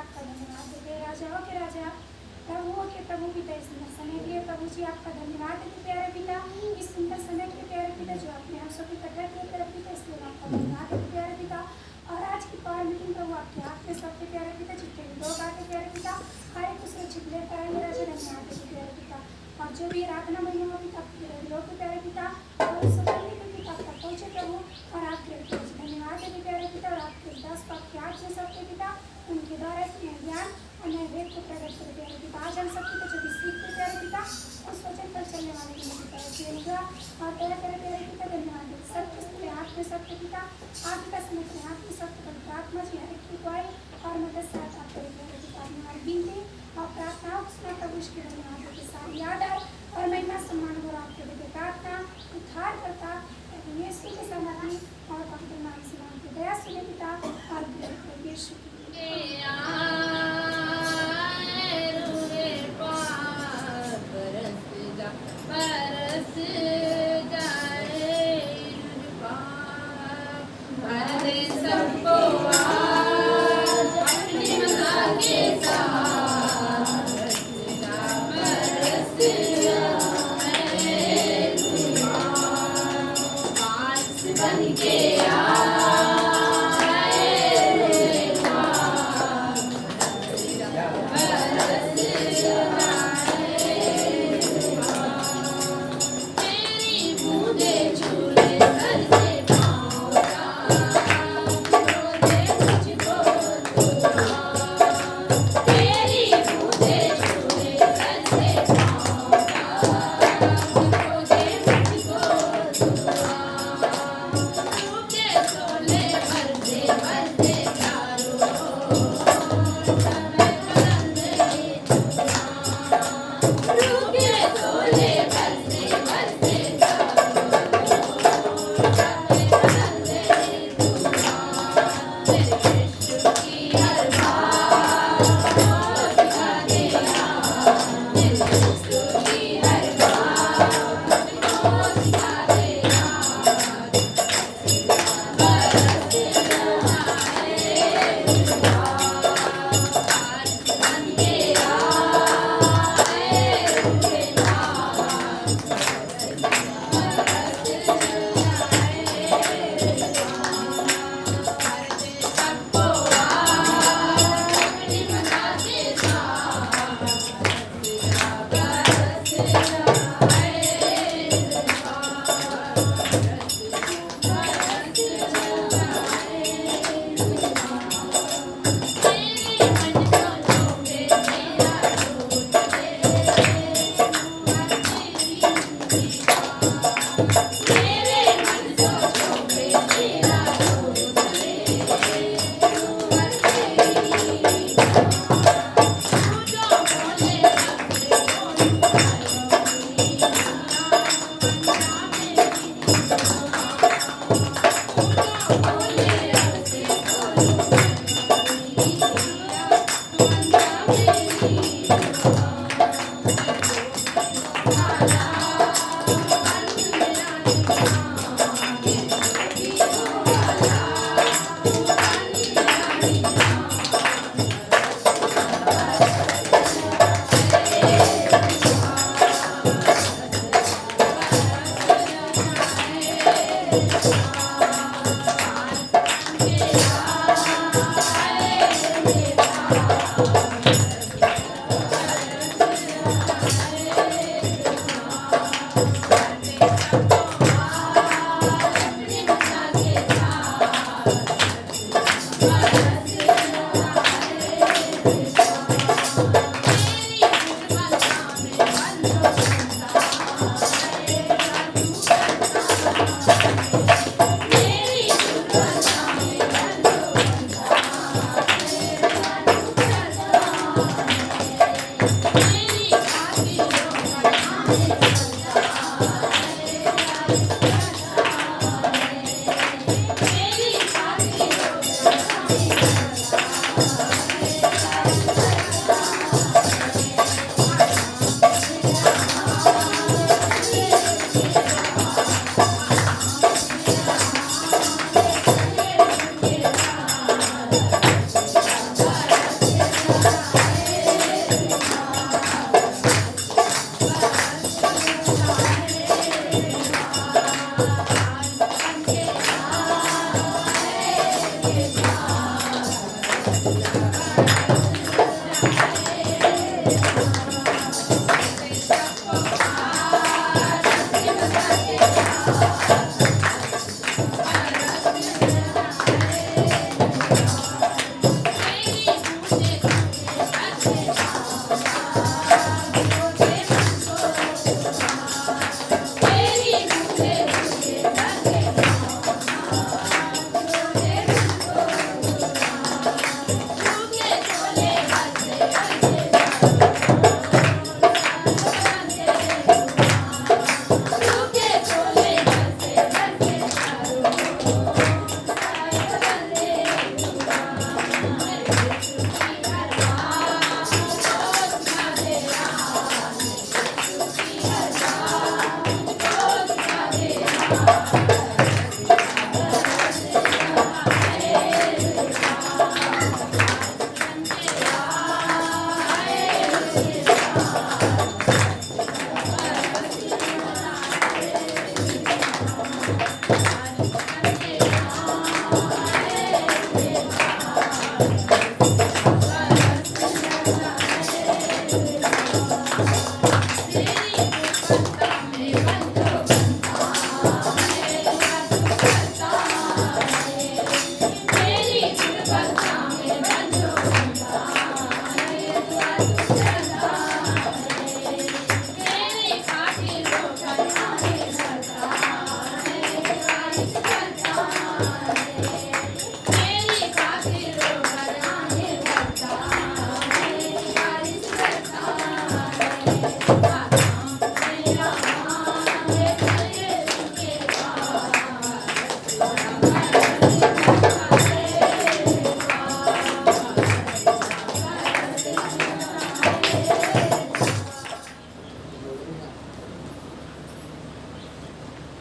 आपका धन्यवाद देते हैं। राजाओं के राजा, प्रभुओं के प्रभु पिता, इस सुंदर समय के लिए प्रभु जी आपका धन्यवाद देते प्यारे पिता। इस सुंदर समय के प्यारे पिता जो आपने आंसू की कटरा किए प्यारे पिता, इसलिए आपका धन्यवाद देते प्यारे पिता। और आज की पावर मीटिंग प्रभु आपके हाथ में सबके प्यारे पिता, जितने भी लोग आते प्यारे पिता, हर एक को सुरक्षित लेकर आएंगे राजा, धन्यवाद देते प्यारे पिता। और जो भी आराधना महिमा पिता लोग के प्यारे पिता और सुनने के पिता तक पहुँचे प्रभु, और आपके धन्यवाद देते प्यारे पिता। और आपके दास को आपके हाथ में सबके पिता, उनके द्वारा ज्ञान और नए वेद को प्रकट करे प्यारे पिता। आज हम सबके जो भी सीखते प्यारे पिता, उस वचन पर चलने वाले के लिए पिता और तरह तरह प्यारे पिता, धन्यवाद देते सब कुछ तेरे हाथ में सबके पिता। आगे का समय तेरे हाथ में सबके पवित्र आत्मा जी हर एक की गुआई और मदद से आप करें प्यारे पिता। हमारी विनती और प्रार्थनाओं को सुना प्रभु के धन्यवाद के साथ याद और महिमा सम्मान और आपके देते प्रार्थना उद्धार करता यीशु के समाधि और पवित्र नाम से मांगते दया सुने पिता और यीशु की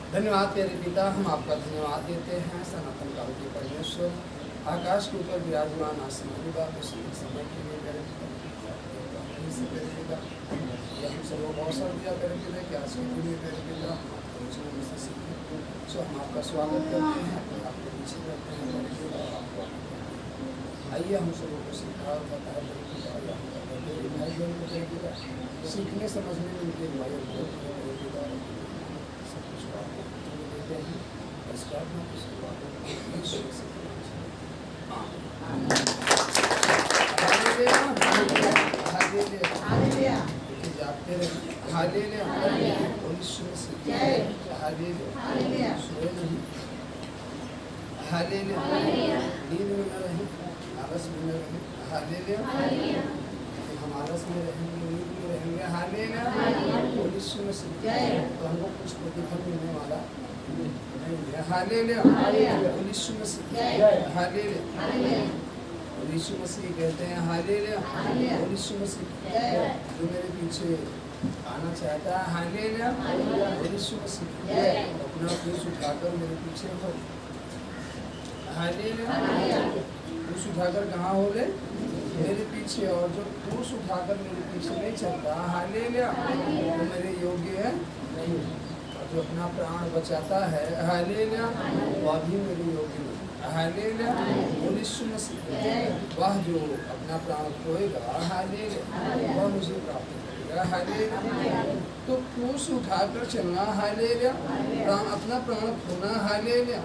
धन्यवाद तेरे पिता, हम आपका धन्यवाद देते हैं सनातन काल के परमेश्वर, आकाश के ऊपर विराजमान आसमानी बाप समय के लिए मेरे पिता यह हम सब लोग अवसर दिया मेरे पिता कि आज के दिन में मेरे पिता सो हम आपका स्वागत करते हैं, अपने आपको पीछे करते हैं मेरे पिता। आइए हम सब लोग को सिखा और बताया मेरे पिता, भाई बहन को मेरे पिता सीखने समझने में उनके भाई मेरे पिता सब कुछ देते हैं। इस प्रार्थना की शुरुआत जागते रहे हालेलुया यीशु से हालेलुया सोए नहीं हालेलुया नींद में न रहें आलस में न रहें हालेलुया हम आलस में रहेंगे नींद में रहेंगे हालेलुया यीशु से तो हमको कुछ प्रतिफल मिलने वाला नहीं है हालेलुया यीशु से हालेलुया यीशु मसीह कहते हैं हालेलुया यीशु मसीह जो मेरे पीछे आना चाहता है हालेलुया यीशु मसीह अपना क्रूस उठाकर मेरे पीछे हो हालेलुया क्रूस उठाकर कहाँ हो गए मेरे पीछे, और जो क्रूस उठाकर मेरे पीछे नहीं चलता हालेलुया वो मेरे योग्य है नहीं, और जो अपना प्राण बचाता है हालेलुया वह भी मेरे योग्य नहीं हालेलुया यीशु मसीह वह जो अपना प्राण खोएगा हालेलुया वह मुझे प्राप्त करेगा हालेलुया। तो क्रूस उठाकर चलना हालेलुया, प्राण अपना प्राण खोना हालेलुया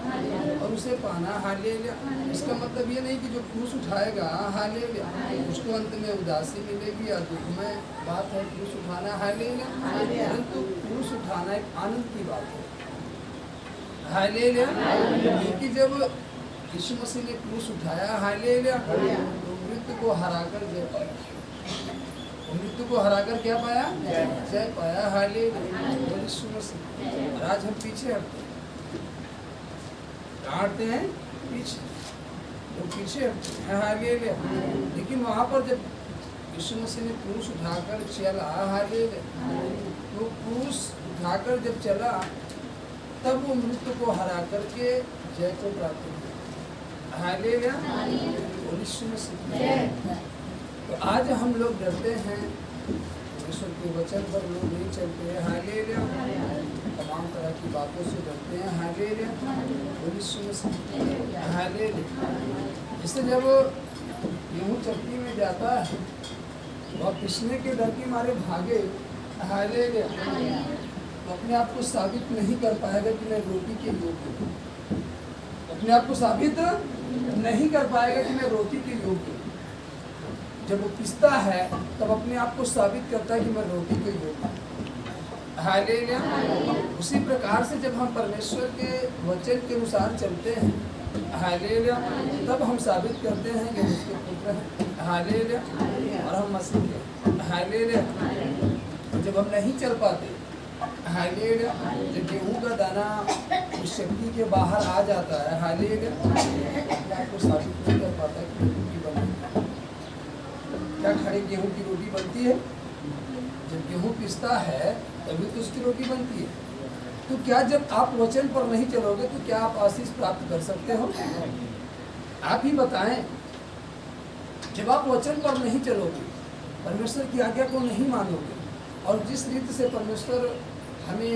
और उसे पाना हालेलुया। इसका मतलब ये नहीं कि जो क्रूस उठाएगा हालेलुया उसको अंत में उदासी मिलेगी या दुखमय बात है क्रूस उठाना हालेलुया, परंतु क्रूस उठाना एक आनंद की बात है हालेलुया। क्योंकि जब यीशु मसीह ने क्रूस उठाया हालेलुया तो मृत्यु को हराकर जय पाया, मृत्यु को हराकर क्या पाया जय पाया हालेलुया यीशु मसीह। आज हम पीछे हटते हैं, हटते हैं पीछे, तो पीछे हटते हैं हालेलुया। लेकिन वहाँ पर जब यीशु मसीह ने क्रूस उठाकर चला हालेलुया, तो क्रूस उठाकर जब चला तब वो मृत्यु को हरा करके जय को प्राप्त किया हालेलुया यीशु मसीह। तो आज हम लोग डरते हैं, ईश्वर के वचन पर लोग नहीं चलते हैं हालेलुया, तमाम तरह की बातों से डरते हैं हालेलुया यीशु मसीह हालेलुया। इससे जब गेहूं चक्की में जाता है, वह पिसने के डर के मारे भागे, हालेलुया, तो अपने आप को साबित नहीं कर पाएगा कि मैं रोटी के योग्य हूँ। अपने आप को साबित नहीं कर पाएगा कि मैं रोटी के योग्य हूँ। जब वो पिसता है तब अपने आप को साबित करता है कि मैं रोटी के योग्य हूँ। हालेलुया। उसी प्रकार से जब हम परमेश्वर के वचन के अनुसार चलते हैं, हालेलुया, तब हम साबित करते हैं कि उसके पुत्र हैं, हालेलुया, और हम मसीह हैं, हालेलुया। जब हम नहीं चल पाते, हालेलुया, जब गेहूं का दाना उस शक्ति के बाहर आ जाता है, हालेलुया, अपने आप को साबित नहीं कर पाता कि रोटी बनती है। क्या खड़े गेहूं की रोटी बनती है? जब गेहूं पिसता है तभी तो उसकी रोटी बनती है। तो क्या जब आप वचन पर नहीं चलोगे तो क्या आप आशीष प्राप्त कर सकते हो? आप ही बताएं। जब आप वचन पर नहीं चलोगे, परमेश्वर की आज्ञा को नहीं मानोगे, और जिस रीति से परमेश्वर हमें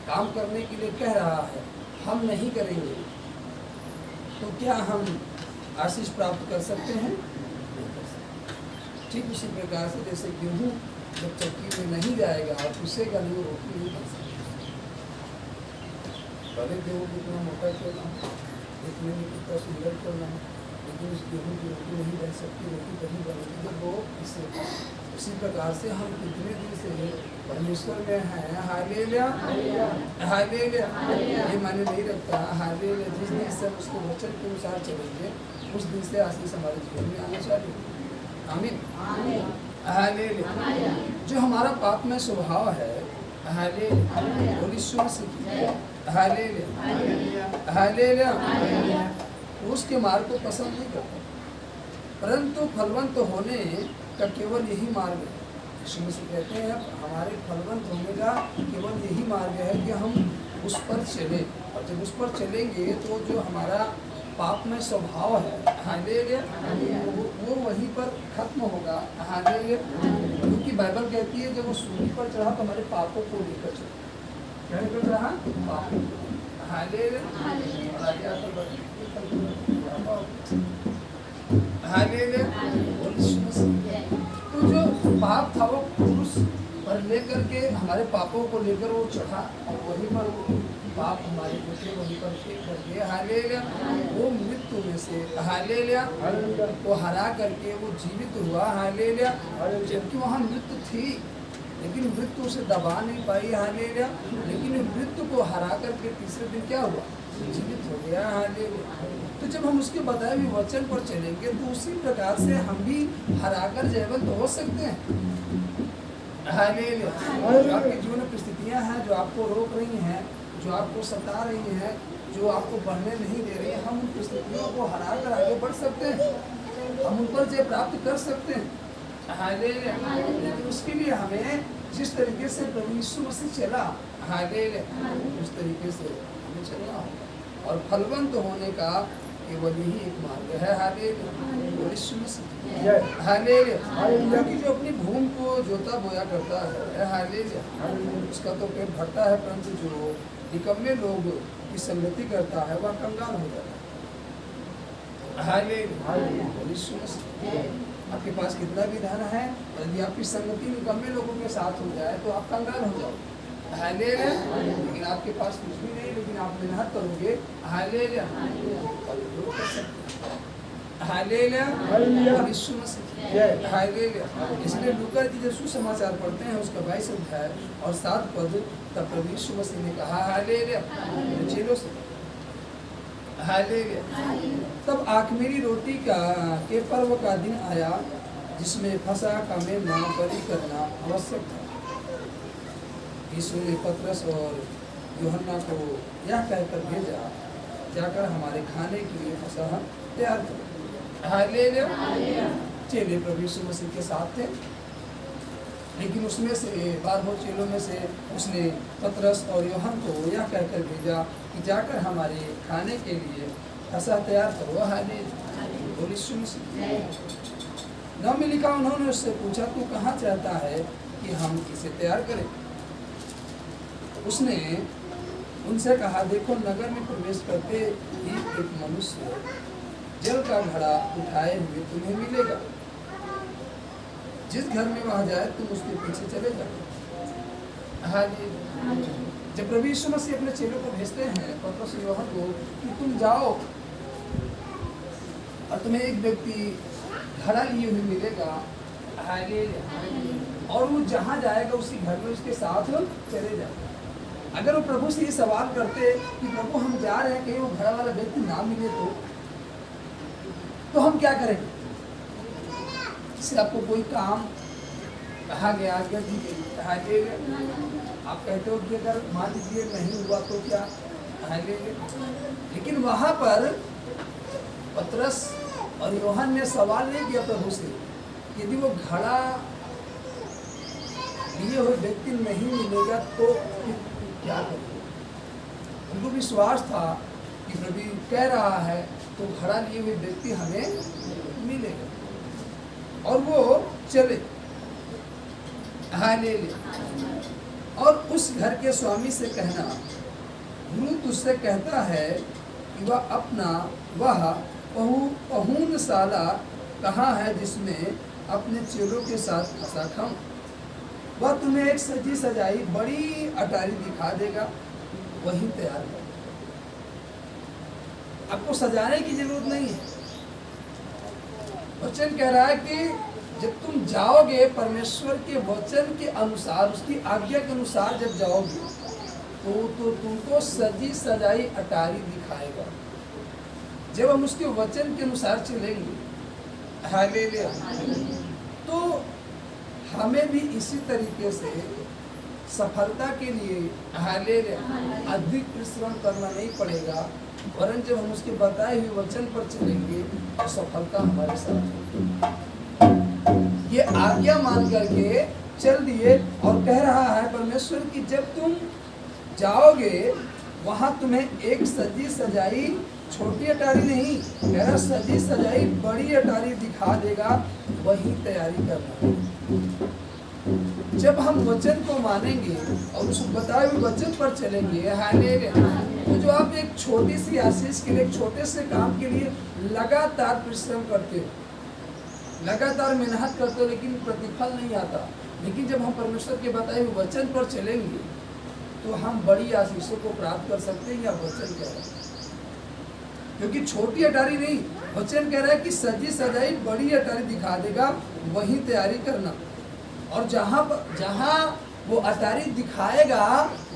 काम करने के लिए कह रहा है हम नहीं करेंगे, तो क्या हम आशीष प्राप्त कर सकते हैं? नहीं कर सकते। ठीक उसी प्रकार से जैसे गेहूं जब चक्की में नहीं जाएगा और पिसेगा नहीं, रोटी नहीं बन सकती। भले गेहूँ कितना मोटा क्यों ना, देखने में कितना सुंदर क्यों ना, लेकिन उस गेहूँ की रोटी नहीं बन सकती। रोटी तभी बनेगी जब वो पिसेगा। उसी प्रकार से हम कितने दिन से परमेश्वर में हैं, हालेलुया, हालेलुया, ये माने नहीं रखता, हालेलुया। जिस दिन से हम उसके वचन के अनुसार चलेंगे उस दिन से आशीष हमारे जीवन में आना चाहिए। आमीन, हालेलुया। जो हमारा पाप में स्वभाव है, हालेलुया, हालेलुया, हालेलुया, उसके मार्ग को पसंद नहीं करता, परंतु फलवंत होने का केवल यही मार्ग है। यीशु मसीह कहते हैं हमारे फलवंत होने का केवल यही मार्ग है कि हम उस पर चलें, और जब उस पर चलेंगे तो जो हमारा पाप में स्वभाव है, हालेलुया, वो वहीं पर खत्म होगा, हालेलुया। क्योंकि बाइबल कहती है जब वो सूली पर चढ़ा तो हमारे पापों को लेकर चढ़ा, क्या लेकर चढ़ा? पापों, हालेलुया, हालेलुया। तो जो पाप था वो क्रूस पर लेकर के हमारे पापों को लेकर वो चढ़ा, और वहीं पर पाप हमारे बचे वहीं पर फेंक करके, हालेलुया, वो मृत्यु में से, हालेलुया, वो हरा करके वो जीवित हुआ, हालेलुया। जबकि वहाँ मृत्यु थी लेकिन मृत्यु उसे दबा नहीं पाई, हालेलुया, लेकिन मृत्यु को हरा करके तीसरे दिन क्या हुआ? जीवित हो गया, हालेलुया। तो जब हम उसके बताए हुए वचन पर चलेंगे तो उसी प्रकार से हम भी हराकर जयवंत हो सकते हैं, हालेलुया। जो आपके जीवन में परिस्थितियां हैं जो आपको रोक रही हैं, जो आपको सता रही हैं, जो आपको बढ़ने नहीं दे रही है, हम उन परिस्थितियों को हरा कर आगे बढ़ सकते हैं, हम उन पर जय प्राप्त कर सकते हैं, हालेलुया। लेकिन उसके लिए हमें जिस तरीके से प्रभु यीशु मसीह चला, हालेलुया, उस तरीके से हमें चलना होगा। और फलवंत होने का केवल यही एक मार्ग है, हालेलुया, यीशु मसीह, हालेलुया। क्योंकि जो अपनी भूमि को जोता बोया करता है, हालेलुया, उसका तो पेट भरता है, परंतु जो निकम्मे लोग की संगति करता है वह कंगाल हो जाता है, हालेलुया, यीशु मसीह। आपके पास कितना भी धन है, यदि आपकी संगति निकम्मे लोगों के साथ हो जाए तो आप कंगाल हो जाओगे, हालेलुया। लेकिन आपके पास कुछ भी नहीं, लेकिन आप मेहनत करोगे, हालेलुया, हालेलुया, यीशु मसीह, हालेलुया। इसलिए लूका जी जब सुसमाचार पढ़ते हैं उसका 22 अध्याय और 7 पद, तब प्रभु यीशु मसीह ने कहा, हालेलुया, चेलों से, हालेलुया। तब आखिरी रोटी के पर्व का दिन आया जिसमें फसह का मेलना बलि करना आवश्यक था। यीशु ने पतरस और यूहन्ना को यह कहकर भेजा, जाकर हमारे खाने के लिए फसह तैयार करो, हालेलुया। चेले प्रभु यीशु मसीह के साथ थे, लेकिन उसमें से 12 चेलों में से उसने पतरस और यूहन्ना को यह कहकर भेजा कि जाकर हमारे खाने के लिए फसह तैयार करो, हालेलुया, यीशु मसीह। 9 में लिखा, उन्होंने उससे पूछा तू कहाँ चाहता है कि हम इसे तैयार करें? उसने उनसे कहा, देखो नगर में प्रवेश करते ही एक मनुष्य जल का घड़ा उठाए हुए तुम्हें मिलेगा। जिस घर में वहां जाए तुम उसके पीछे चले जाओ। हाँ जी। जब प्रभु यीशु मसीह अपने चेलों को भेजते हैं पतरस और यूहन्ना को कि तुम जाओ और तुम्हें एक व्यक्ति घड़ा लिए हुए मिलेगा, हालेलुया, और वो जहाँ जाएगा उसी घर में उसके साथ चले जाओ। अगर वो प्रभु से ये सवाल करते कि प्रभु हम जा रहे हैं कहीं वो घड़ा वाला व्यक्ति ना मिले तो हम क्या करेंगे? इससे आपको कोई काम कहा गया, आज्ञा दी गई, कहा गया, आप कहते हो कि अगर मान लीजिए नहीं हुआ तो क्या, लेकिन वहां पर पतरस और यूहन्ना ने सवाल नहीं किया प्रभु से, यदि वो घड़ा लिए हुए व्यक्ति नहीं मिलेगा तो क्या करेंगे? उनको विश्वास था कि प्रभु कह रहा है तो घड़ा लिए हुए व्यक्ति हमें मिलेगा, और वो चले। हालेलुया। और उस घर के स्वामी से कहना, गुरु तुझसे कहता है कि वह पहुनशाला कहाँ है जिसमें अपने चेलों के साथ फंसा खाऊं। वह तुम्हें एक सजी सजाई बड़ी अटारी दिखा देगा, वही तैयार कर। आपको सजाने की जरूरत नहीं है। वचन कह रहा है कि जब तुम जाओगे परमेश्वर के वचन के अनुसार, उसकी आज्ञा के अनुसार जब जाओगे तो तुमको सजी सजाई अटारी दिखाएगा। जब हम उसके वचन के अनुसार चलेंगे, हालेलुया, तो हमें भी इसी तरीके से सफलता के लिए, हालेलुया, अधिक परिश्रम करना नहीं पड़ेगा, वरन जब हम उसके बताए हुए वचन पर चलेंगे तो सफलता हमारे साथ। ये आज्ञा मान करके चल दिए, और कह रहा है परमेश्वर कि जब तुम जाओगे वहां तुम्हें एक सजी सजाई छोटी अटारी नहीं, कह रहा सजी सजाई बड़ी अटारी दिखा देगा, वही तैयारी करना। जब हम वचन को मानेंगे और उस बताए हुए वचन पर चलेंगे, हालेलुया, तो जो आप एक छोटी सी आशीष के लिए, एक छोटे से काम के लिए लगातार परिश्रम करते हो, लगातार मेहनत करते हो, लेकिन प्रतिफल नहीं आता, लेकिन जब हम परमेश्वर के बताए हुए वचन पर चलेंगे तो हम बड़ी आशीषों को प्राप्त कर सकते हैं। या वचन कह रहा है, क्योंकि छोटी अटारी नहीं, वचन कह रहा है कि सजी सजाई बड़ी अटारी दिखा देगा, वही तैयारी करना। और जहाँ वो अटारी दिखाएगा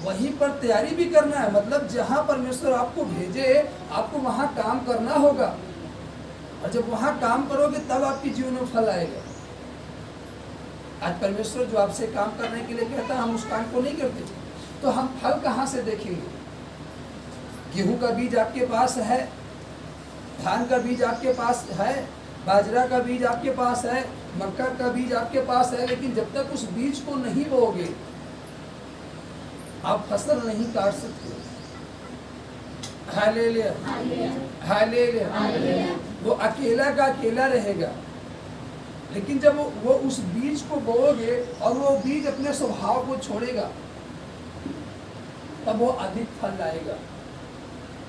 वहीं पर तैयारी भी करना है। मतलब जहाँ परमेश्वर आपको भेजे आपको वहाँ काम करना होगा, और जब वहाँ काम करोगे तब आपके जीवन में फल आएगा। आज परमेश्वर जो आपसे काम करने के लिए कहता है, हम उस काम को नहीं करते, तो हम फल कहाँ से देखेंगे? गेहूं का बीज आपके पास है, धान का बीज आपके पास है, बाजरा का बीज आपके पास है, मक्का का बीज आपके पास है, लेकिन जब तक उस बीज को नहीं बोओगे आप फसल नहीं काट सकते। Hallelujah, hallelujah. वो अकेला का अकेला रहेगा, लेकिन जब वो उस बीज को बोओगे और वो बीज अपने स्वभाव को छोड़ेगा तब वो अधिक फल लाएगा।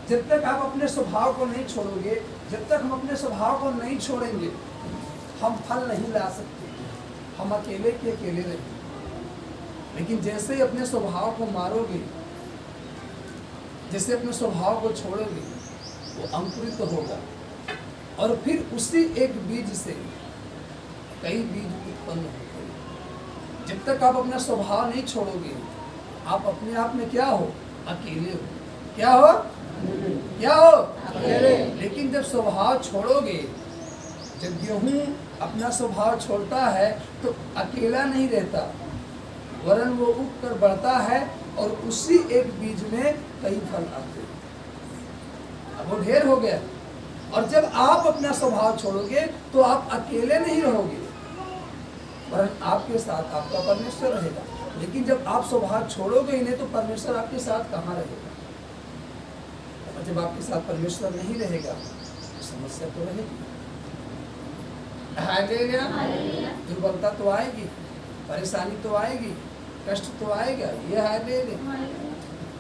जब तक आप अपने स्वभाव को नहीं छोड़ोगे, जब तक हम अपने स्वभाव को नहीं छोड़ेंगे, हम फल नहीं ला सकते, हम अकेले के अकेले रहेंगे। लेकिन जैसे ही अपने स्वभाव को मारोगे, जैसे अपने स्वभाव को छोड़ोगे, वो अंकुरित होगा, और फिर उसी एक बीज से कई बीज उत्पन्न होंगे। जब तक आप अपना स्वभाव नहीं छोड़ोगे, आप अपने आप में क्या हो? अकेले हो। क्या हो? क्या हो? अकेले। लेकिन जब स्वभाव छोड़ोगे, जब गेहूं अपना स्वभाव छोड़ता है तो अकेला नहीं रहता, वरन वो उग कर बढ़ता है, और उसी एक बीज में कई फल आते हैं। अब वो ढेर हो गया। और जब आप अपना स्वभाव छोड़ोगे तो आप अकेले नहीं रहोगे, वरन आपके साथ आपका परमेश्वर रहेगा। लेकिन जब आप स्वभाव छोड़ोगे ही नहीं तो परमेश्वर आपके साथ कहाँ रहेगा? और जब आपके साथ परमेश्वर नहीं रहेगा तो समस्या तो रहेगी। हालेलुया। दुर्बलता तो आएगी, परेशानी तो आएगी, कष्ट तो आएगा। ये हालेलुया।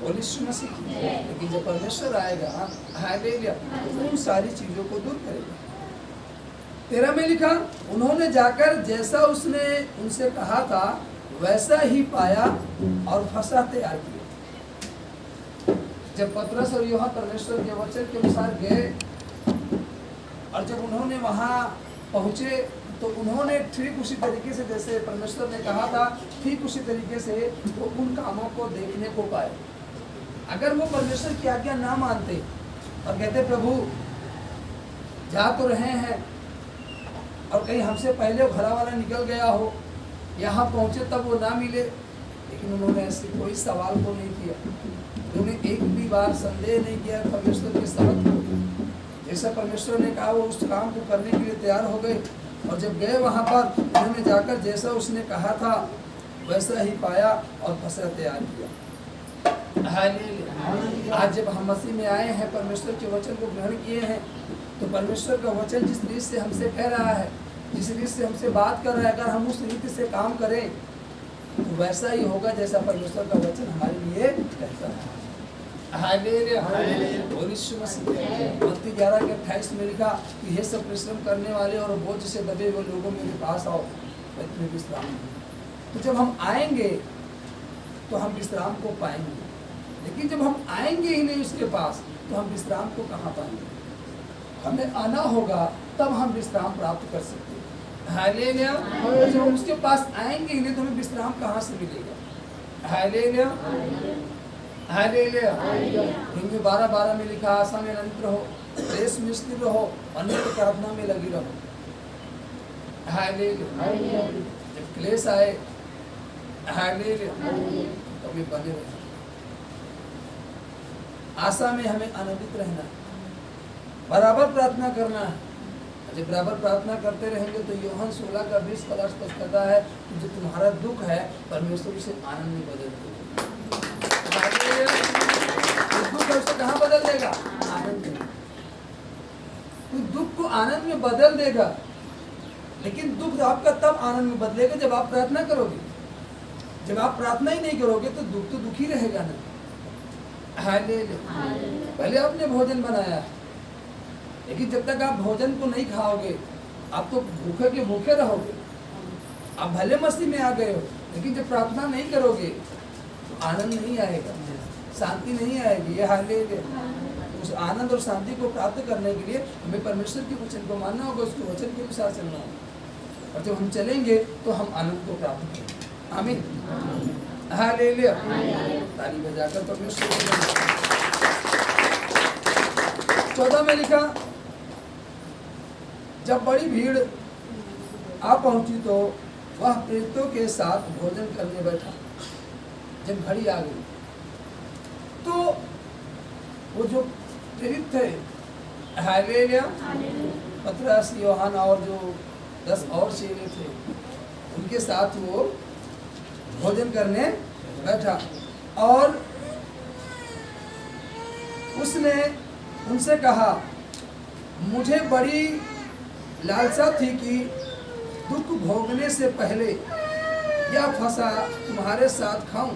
बोल यीशु मसीह की। लेकिन जब परमेश्वर आएगा, हालेलुया, तो उन सारी चीजों को दूर करेगा। 13 में लिखा, उन्होंने जाकर जैसा उसने उनसे कहा था वैसा ही पाया और फसह तैयार किया। जब पतरस और यूहन्ना परमेश्वर के वचन के अनुसार गए और जब उन्होंने वहां पहुंचे तो उन्होंने ठीक उसी तरीके से जैसे परमेश्वर ने कहा था, ठीक उसी तरीके से वो उन कामों को देखने को पाए। अगर वो परमेश्वर की आज्ञा ना मानते और कहते प्रभु जा तो रहे हैं और कहीं हमसे पहले घरा वाला निकल गया हो, यहाँ पहुँचे तब वो ना मिले, लेकिन उन्होंने ऐसे कोई सवाल को नहीं किया। उन्होंने एक भी बार संदेह नहीं किया परमेश्वर के शब्द को। जैसा परमेश्वर ने कहा वो उस काम को करने के लिए तैयार हो गए और जब गए वहाँ पर उन्होंने जाकर जैसा उसने कहा था वैसा ही पाया और फसह तैयार किया। हालेलुया। आज जब हम मसीह में आए हैं, परमेश्वर के वचन को ग्रहण किए हैं, तो परमेश्वर का वचन जिस रीति से हमसे कह रहा है, जिस रीति से हमसे बात कर रहा है, अगर हम उस रीति से काम करें तो वैसा ही होगा जैसा परमेश्वर का वचन हमारे लिए कहता है। हालेलुया। और यीशु मसीह मत्ती 11:28 में लिखा कि हे सब परिश्रम करने वाले और बोझ से दबे हुए लोगों मेरे पास आओ, मैं तुम्हें विश्राम दूंगा। तो जब हम आएंगे तो हम विश्राम को पाएंगे, लेकिन जब हम आएंगे ही नहीं उसके पास तो हम विश्राम को कहाँ पाएंगे? हमें आना होगा तब हम विश्राम प्राप्त कर सकते हैं। हालेलुया। और जब हम उसके पास आएंगे ही नहीं तो हमें विश्राम कहाँ से मिलेगा? हालेलुया। हालेलुया। हिंदी 12:12 में लिखा, आशा में निरंतर रहो, प्रेस में स्थिर रहो, अन्य प्रार्थना में लगी रहो। हालेलुया। जब क्लेश आए, हालेलुया, तभी बने रहे। आशा में हमें आनंदित रहना, बराबर प्रार्थना करना है। जब बराबर प्रार्थना करते रहेंगे तो यूहन्ना 16:20 स्पष्ट करता है कि जो तुम्हारा दुख है परमेश्वर उसे आनंद में बदल देगा। दुख है उसे कहाँ बदल देगा? आनंद में। तो दुख को आनंद में बदल देगा, लेकिन दुख आपका तब आनंद में बदलेगा जब आप प्रार्थना करोगे। जब आप प्रार्थना ही नहीं करोगे तो दुख तो दुखी रहेगा ना। हालेलुया। पहले आपने भोजन बनाया, लेकिन जब तक आप भोजन को नहीं खाओगे आप तो भूखे के भूखे रहोगे। आप भले मस्ती में आ गए हो, लेकिन जब प्रार्थना नहीं करोगे तो आनंद नहीं आएगा, शांति नहीं आएगी। ये हालेलुया। उस आनंद और शांति को प्राप्त करने के लिए हमें परमेश्वर के वचन को मानना होगा, उसके वचन के अनुसार चलना होगा, और जब हम चलेंगे तो हम आनंद को प्राप्त करेंगे। आमीन। हालेलुया। ताली बजाकर परमेश्वर को 14 में लिखा, जब बड़ी भीड़ आ पहुंची तो वह प्रेरितों के साथ भोजन करने बैठा। जब घड़ी आ गई तो वो जो प्रेरित थे, हालेलुया, पतरस, यूहन्ना और जो 10 और चेले थे, उनके साथ वो भोजन करने बैठा और उसने उनसे कहा, मुझे बड़ी लालसा थी कि दुख भोगने से पहले यह फसह तुम्हारे साथ खाऊं।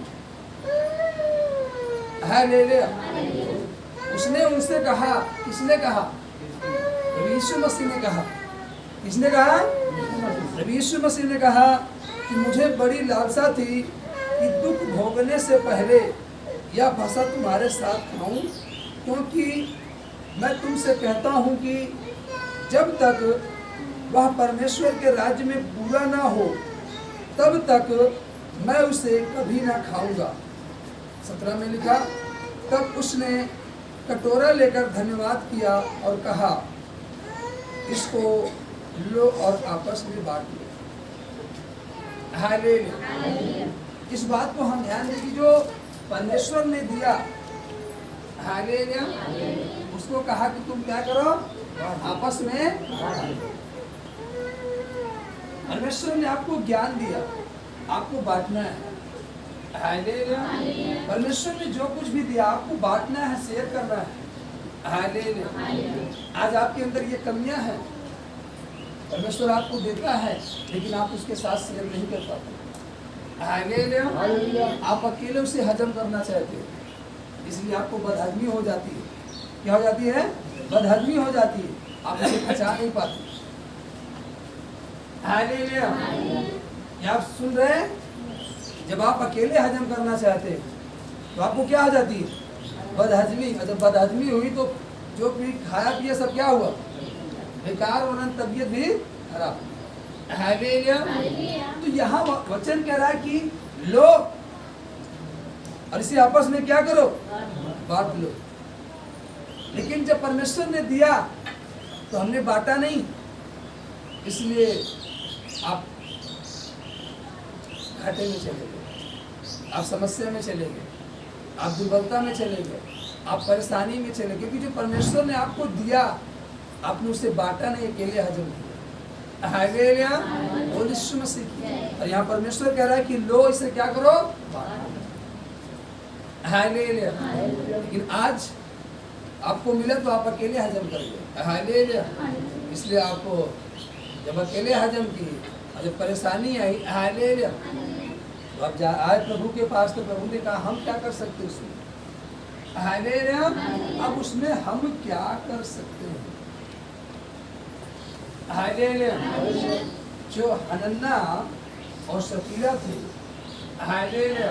हालेलुया। उसने उनसे कहा, किसने कहा? प्रभु यीशु मसीह ने कहा। किसने कहा? प्रभु यीशु मसीह ने कहा कि मुझे बड़ी लालसा थी कि दुख भोगने से पहले यह फसह तुम्हारे साथ खाऊं, क्योंकि मैं तुमसे कहता हूं कि जब तक वह परमेश्वर के राज्य में पूरा ना हो तब तक मैं उसे कभी ना खाऊंगा। 17 में लिखा, तब उसने कटोरा लेकर धन्यवाद किया और कहा, इसको लो और आपस में बांट लो। हालेलुया। इस बात को हम ध्यान दें कि जो परमेश्वर ने दिया, हालेलुया, उसको कहा कि तुम क्या करो? आपस में। परमेश्वर ने आपको ज्ञान दिया, आपको बांटना है। हालेलुया। परमेश्वर ने जो कुछ भी दिया आपको बांटना है, शेयर करना है। हालेलुया। आज आपके अंदर ये कमियां हैं, परमेश्वर आपको देता है लेकिन आप उसके साथ शेयर नहीं कर पाते। हालेलुया। आप अकेले उसे हजम करना चाहते हो, इसलिए आपको बदहजमी हो जाती है। क्या हो जाती है? बदहजमी हो जाती है, आप उसे पचा नहीं पाते। हालेलुया। ये आप सुन रहे हैं? जब आप अकेले हजम करना चाहते हैं तो आपको क्या हो जाती है? बदहजमी। और जब बदहजमी हुई तो जो भी खाया पिया सब क्या हुआ? बेकार, वरन तबीयत भी खराब। हालेलुया। तो यहाँ वचन कह रहा है कि लो और इसे आपस में क्या करो? बांट लो। लेकिन जब परमेश्वर ने दिया तो हमने बांटा नहीं, इसलिए आप घाटे में चले गए, आप समस्या में चले गए, आप दुर्बलता में चले गए, आप परेशानी में चले गए, क्योंकि जो परमेश्वर ने आपको दिया आपने उसे बांटा नहीं, अकेले हजम किया। हालेलुया। बोल यीशु मसीह की। और यहाँ परमेश्वर कह रहा है कि लो इसे क्या करो? हालेलुया। लेकिन आज आपको मिला तो आप अकेले हजम कर गए। हालेलुया। इसलिए आपको जब अकेले हजम की और जब परेशानी आई, हालेलुया, तो अब आए प्रभु के पास तो प्रभु ने कहा हम क्या कर सकते उसमें? हालेलुया। अब उसमें हम क्या कर सकते हैं? हालेलुया। जो हनन्ना और सफीरा थे, हालेलुया,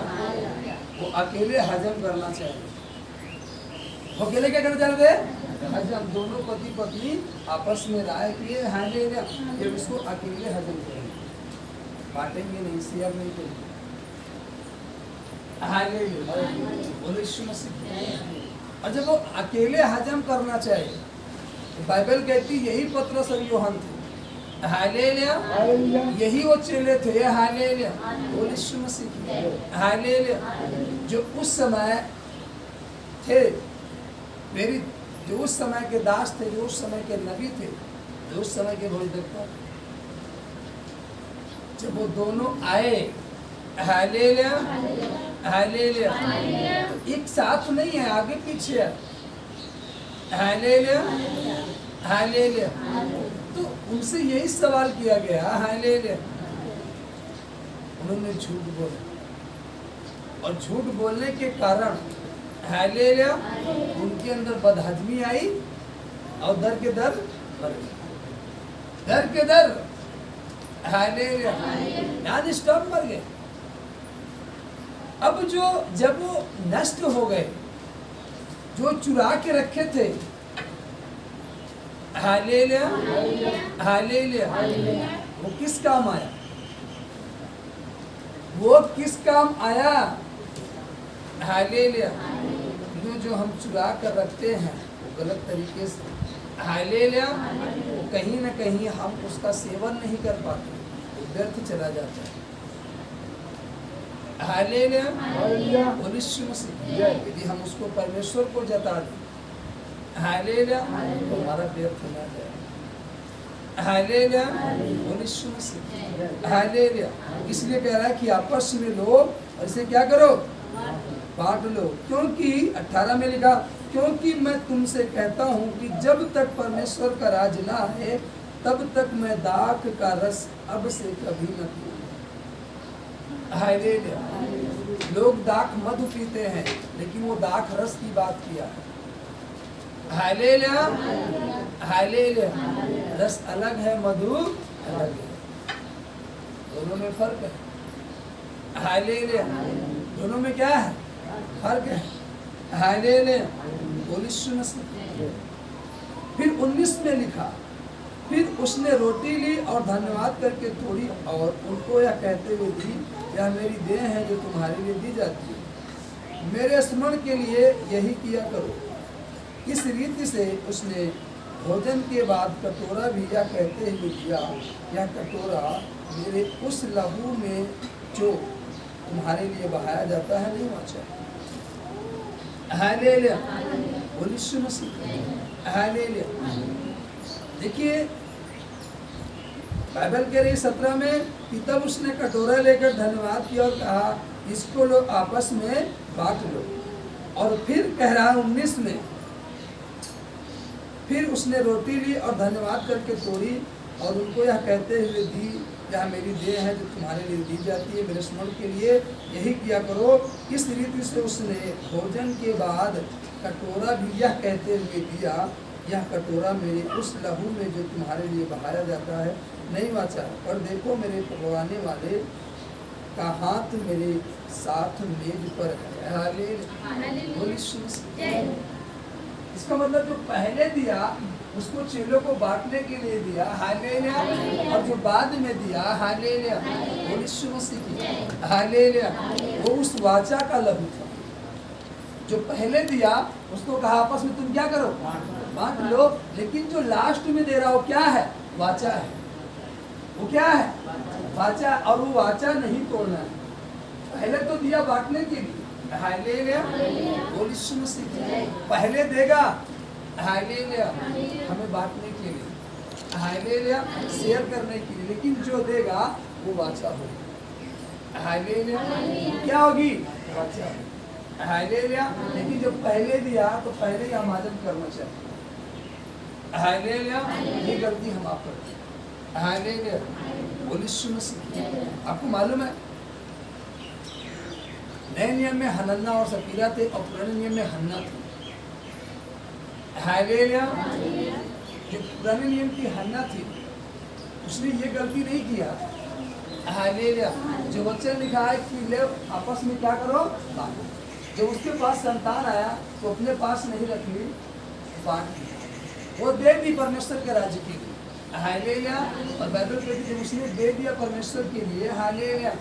वो अकेले हजम करना चाहिए। वो अकेले क्या करना चाह रहे थे? हजम। दोनों पति पत्नी आपस में राय किए, हालेलुया, ये इसको अकेले हजम करेंगे, बांटेंगे नहीं, शेयर नहीं करेंगे। हालेलुया। बोलो यीशु मसीह। और जब वो अकेले हजम करना चाहिए तो बाइबल कहती यही पतरस और यूहन्ना थे। हालेलुया। यही वो चेले थे। हालेलुया। बोलो यीशु मसीह। हालेलुया। जो उस समय थे, मेरी जो उस समय के दास थे, जो उस समय के नबी थे, जो उस समय के भविष्यवक्ता थे, जब वो दोनों आए, हालेलुया, हालेलुया, तो एक साथ नहीं है, आगे पीछे है। Hallelujah, hallelujah. तो उनसे यही सवाल किया गया, हालेलुया, उन्होंने झूठ बोला और झूठ बोलने के कारण, हालेलुया, उनके अंदर बदहजमी आई और दर के दर मर गए, दर के दर, हालेलुया, यानी स्टॉप मर गए। अब जब वो नष्ट हो गए, जो चुरा के रखे थे, हालेलुया, हालेलुया, वो किस काम आया? वो किस काम आया? हालेलुया। जो हम चुरा कर रखते हैं वो गलत तरीके से, हालेलुया, कहीं ना कहीं हम उसका सेवन नहीं कर पाते, वो व्यर्थ चला जाता है। हालेलुया। बोलो यीशु मसीह। यदि हम उसको परमेश्वर को जता दें, हालेलुया, तो हमारा व्यर्थ ना जाए। हालेलुया। बोलो यीशु मसीह। हालेलुया। इसलिए कह रहा है कि आपस में लो और इसे क्या करो? बांट लो। क्योंकि 18 में लिखा, क्योंकि मैं तुमसे कहता हूँ कि जब तक परमेश्वर का राज ना है तब तक मैं दाख का रस अब से कभी न पीऊंगा। हालेलुया। लोग दाख मधु पीते हैं, लेकिन वो दाख रस की बात किया है। Hallelujah, hallelujah. रस अलग है, मधु अलग है, दोनों में फर्क है। हालेलुया। दोनों में क्या है? फर्क है। हालेलुया। बोलो यीशु मसीह। फिर 19 में लिखा, फिर उसने रोटी ली और धन्यवाद करके तोड़ी और उनको यह कहते हुए दी, यह मेरी देह है जो तुम्हारे लिए दी जाती है, मेरे स्मरण के लिए यही किया करो। इस रीति से उसने भोजन के बाद कटोरा भी यह कहते हुए दिया, यह कटोरा मेरे उस लहू में जो तुम्हारे लिए बहाया जाता है नहीं वाचा। हालेलुया। बोलो यीशु मसीह। हालेलुया। देखिए बाइबल कह रही 17 में कि तब उसने कटोरा लेकर धन्यवाद किया और कहा, इसको लोग आपस में बांट लो। और फिर कह रहा 19 में, फिर उसने रोटी ली और धन्यवाद करके तोड़ी और उनको यह कहते हुए दी, यह मेरी देह है जो तुम्हारे लिए दी जाती है, मेरे स्मरण के लिए यही किया करो। इस रीति से उसने भोजन के बाद कटोरा भी यह कहते हुए दिया, यह कटोरा मेरे उस लहू में जो तुम्हारे लिए बहाया जाता है नहीं वाचा, पर देखो मेरे पकवाने वाले का हाथ मेरे साथ मेज पर है। हालेलुया। इसका मतलब जो पहले दिया उसको चेलों को बांटने के लिए दिया, हालेलुया, और जो बाद में दिया, हालेलुया, वो यीशु मसीह की, हालेलुया, वो उस वाचा का लहू था। जो पहले दिया उसको कहा आपस में तुम क्या करो, बांट लो, लेकिन जो लास्ट में दे रहा हो क्या है, वाचा है। वो क्या है, वाचा, और वो वाचा नहीं तोड़ना है। पहले तो दिया बांटने के लिए, हालेलुया, वो यीशु मसीह की, पहले देगा, हालेलुया, हमें बांटने के लिए, हालेलुया, शेयर करने के लिए, लेकिन जो देगा वो वाचा होगी, हालेलुया, क्या होगी, वाचा, हालेलुया। लेकिन जब पहले दिया तो पहले ही हम आदम करना चाहिए, हालेलुया, ये गलती हम आप करते हैं, हालेलुया, वो यीशु मसीह। आपको मालूम है नए नियम में हनन्ना और सफीरा थे और पुराने नियम में हन्ना थे, हालेलुया। जो पुराने नियम की हन्ना थी उसने ये गलती नहीं किया, हालेलुया। जो वचन लिखा है कि ले आपस में क्या करो, बांटो। जब उसके पास संतान आया तो अपने पास नहीं रख ली, बांट दी, वो दे दी परमेश्वर के राज्य के लिए, हालेलुया। और बाइबल कहती है जब उसने दे दिया परमेश्वर के लिए, हालेलुया,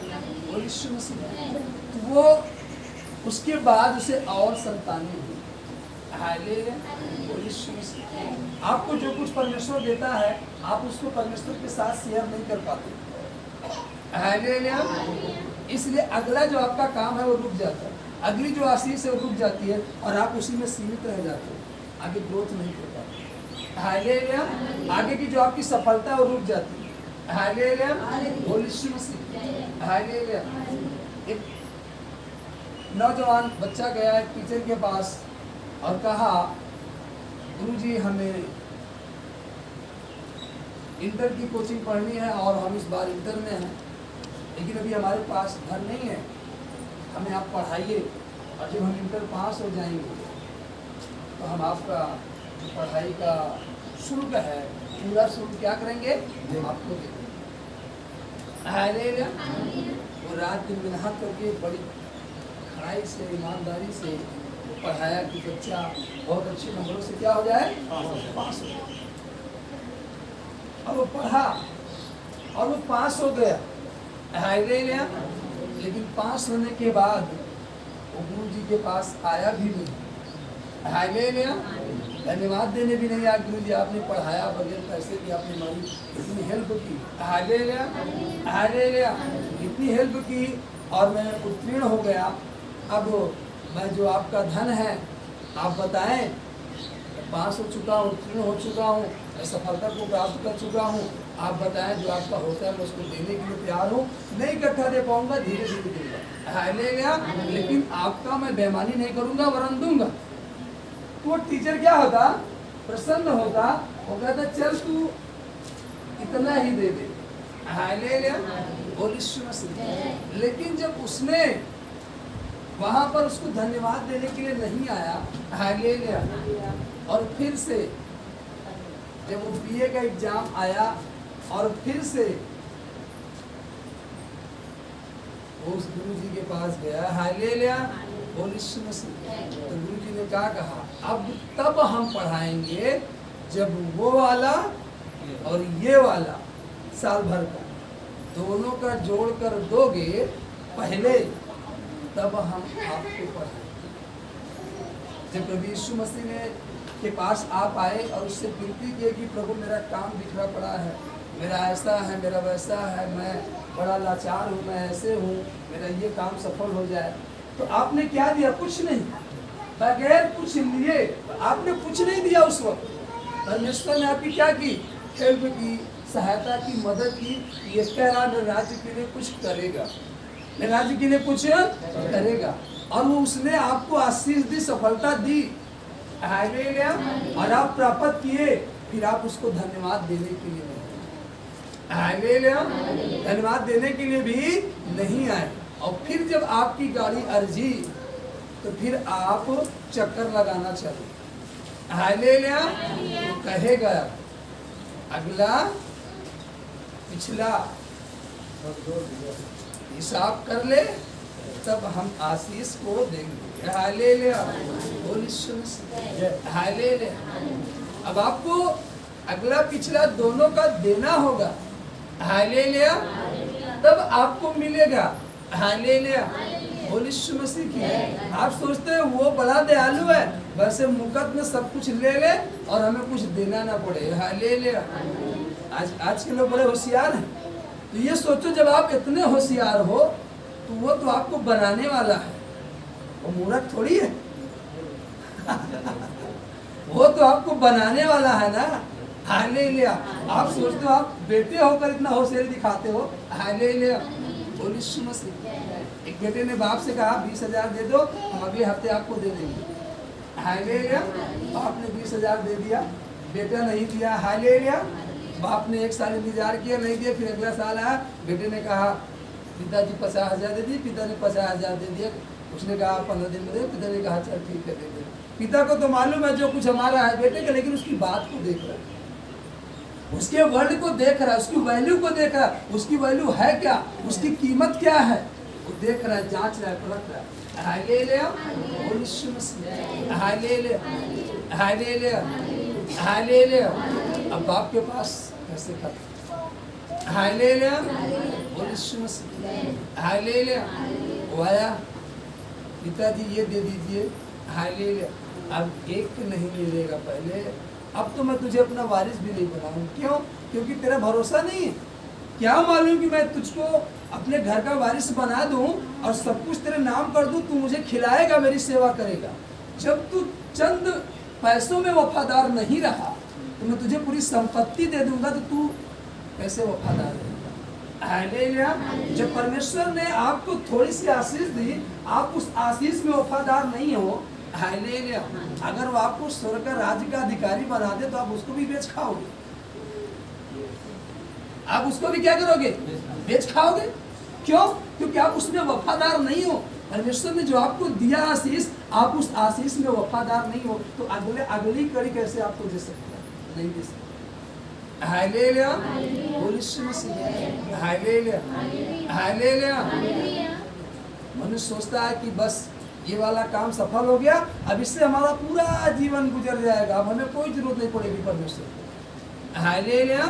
वो यीशु मसीह, वो उसके बाद उसे और संतानें हुई, हालेलुया, वो यीशु मसीह। आपको जो कुछ परमेश्वर देता है आप उसको परमेश्वर के साथ शेयर नहीं कर पाते, हालेलुया। इसलिए अगला जो आपका काम है वो रुक जाता है, अगली जो आशीष है वो रुक जाती है और आप उसी में सीमित रह जाते हो, आगे ग्रोथ नहीं कर पाते, हालेलुया। आगे की जो आपकी सफलता है वो रुक जाती है, हालेलुया, वो यीशु मसीह, हालेलुया। एक नौजवान बच्चा गया एक टीचर के पास और कहा गुरुजी हमें इंटर की कोचिंग पढ़नी है और हम इस बार इंटर में हैं, लेकिन अभी हमारे पास घर नहीं है, हमें आप पढ़ाइए, और जब हम इंटर पास हो जाएंगे तो हम आपका जो पढ़ाई का शुल्क है पूरा शुल्क क्या करेंगे, हम आपको देंगे, हालेलुया। वो रात दिन मेहनत करके बड़ी खड़ाई से ईमानदारी से वो पढ़ाया कि बच्चा बहुत अच्छे नंबरों से क्या हो जाए, पास हो जाए। और वो पढ़ा और वो पास हो गया, हालेलुया। लेकिन पास होने के बाद वो गुरु जी के पास आया भी नहीं, हालेलुया, धन्यवाद देने भी नहीं आया, गुरु जी आपने पढ़ाया बगैर पैसे की, आपने हमारी इतनी हेल्प की, हालेलुया, हालेलुया, इतनी हेल्प की और मैं उत्तीर्ण हो गया। अब मैं जो आपका धन है आप बताएं, पास हो चुका हूँ, उत्तीर्ण हो चुका हूँ, मैं सफलता को प्राप्त कर चुका हूँ, आप बताएं जो आपका होता है मैं उसको देने के लिए तैयार हूँ। नहीं इकट्ठा दे पाऊंगा, धीरे धीरे दूंगा, हालेलुया, लेकिन आपका मैं बेईमानी नहीं करूंगा वरन दूंगा। तो वो टीचर क्या होता, प्रसन्न होता, वो कहता चल तू इतना ही दे दे, हालेलुया, वो यीशु मसीह। लेकिन जब उसने वहां पर उसको धन्यवाद देने के लिए नहीं आया, हालेलुया, और फिर से जब वो बीए का एग्जाम आया और फिर से वो उस गुरु जी के पास गया, हालेलुया, वो यीशु मसीह। तो गुरु जी ने क्या कहा, अब तब हम पढ़ाएंगे जब वो वाला और ये वाला साल भर का दोनों का जोड़ कर दोगे पहले, तब हम आपको पढ़ाएंगे। जब प्रभु यीशु मसीह ने के पास आप आए और उससे विनती की कि प्रभु मेरा काम बिखरा पड़ा है, मेरा ऐसा है, मेरा वैसा है, मैं बड़ा लाचार हूँ, मैं ऐसे हूँ, मेरा ये काम सफल हो जाए, तो आपने क्या दिया, कुछ नहीं, बगैर कुछ लिए आपने कुछ नहीं दिया। उस वक्त परमेश्वर ने आपकी क्या की, हेल्प की, सहायता की, मदद की। ये कह रहा है राज्य के लिए कुछ करेगा, राज्य के लिए कुछ करेगा, और वो उसने आपको आशीष दी, सफलता दी, हालेलुया, और आप प्राप्त किए, फिर आप उसको धन्यवाद देने के लिए नहीं, हालेलुया। धन्यवाद देने के लिए भी नहीं आए। और फिर जब आपकी गाड़ी अर्जी तो फिर आप चक्कर लगाना चाहिए। हालेलुया। तो कहेगा अगला पिछला हिसाब कर ले तब हम आशीष को देंगे। हालेलुया। हालेलुया। अब आपको अगला पिछला दोनों का देना होगा। हालेलुया। तब आपको मिलेगा। हालेलुया। बोल यीशु मसीह की। आप सोचते हैं वो बड़ा दयालु है, वैसे मुकत में सब कुछ ले ले और हमें कुछ देना ना पड़े। हालेलुया। आज के लोग बड़े होशियार हैं। तो ये सोचो जब आप इतने होशियार हो तो वो तो आपको बनाने वाला है, वो मूर्ख थोड़ी है। वो तो आपको बनाने वाला है ना। हालेलुया। आप सोचते हो आप बेटे होकर इतना होशियारी दिखाते हो। हालेलुया। बोल यीशु मसीह। एक बेटे ने बाप से कहा 20,000 दे दो, हम अगले हफ्ते आपको दे देंगे। हालेलुया। बाप ने 20,000 दे दिया, बेटा नहीं दिया। हालेलुया। बाप ने 1 साल इंतजार किया, नहीं दिया। फिर अगला साल आया, बेटे ने कहा पिताजी 50,000 दे दिए। पिता ने 50,000 दे दिया। उसने कहा 15 दिन में दे। पिता ने कहा चल ठीक है दे दे। पिता को तो मालूम है जो कुछ हमारा है बेटे का, लेकिन उसकी बात को देख रहा है, उसके वर्ड को देख रहा है, उसकी वैल्यू को देख रहा है। उसकी वैल्यू है क्या, उसकी कीमत क्या है, वो देख रहा है, जांच रहा है, परख रहा है। हालेलुया। बोल यीशु मसीह। हालेलुया। हालेलुया। हालेलुया। अब बाप के पास कैसे खत्म। हालेलुया। बोल यीशु मसीह। हालेलुया। वो आया, पिताजी ये दे दीजिए। हालेलुया। अब एक नहीं मिलेगा पहले, अब तो मैं तुझे अपना वारिस भी नहीं बनाऊं। क्यों? क्योंकि तेरा भरोसा नहीं है। क्या मालूम कि मैं तुझको अपने घर का वारिस बना दूं और सब कुछ तेरे नाम कर दूं, तू मुझे खिलाएगा, मेरी सेवा करेगा। जब तू चंद पैसों में वफादार नहीं रहा तो मैं तुझे पूरी संपत्ति दे दूंगा, तो तू कैसे वफादार रहेगा। हालेलुया। जब परमेश्वर ने आपको थोड़ी सी आशीष दी, आप उस आशीष में वफादार नहीं हो। हालेलुया। अगर वो आपको स्वर्ग का राज्य का अधिकारी बना दे तो आप उसको भी बेच खाओगे। आप उसको भी क्या करोगे? बेच खाओगे। क्यों? क्योंकि आप उसमें वफादार नहीं हो। परमेश्वर ने जो आपको दिया आशीष, आप उस आशीष में वफादार नहीं हो, तो अगली कड़ी कैसे आपको दे सकता है? नहीं दे सकता। हालेलुया। बोल यीशु मसीह। हालेलुया। हालेलुया। मनुष्य सोचता है कि बस ये वाला काम सफल हो गया, अब इससे हमारा पूरा जीवन गुजर जाएगा, अब हमें कोई जरूरत नहीं पड़ेगी परमेश्वर को। हालेलुया।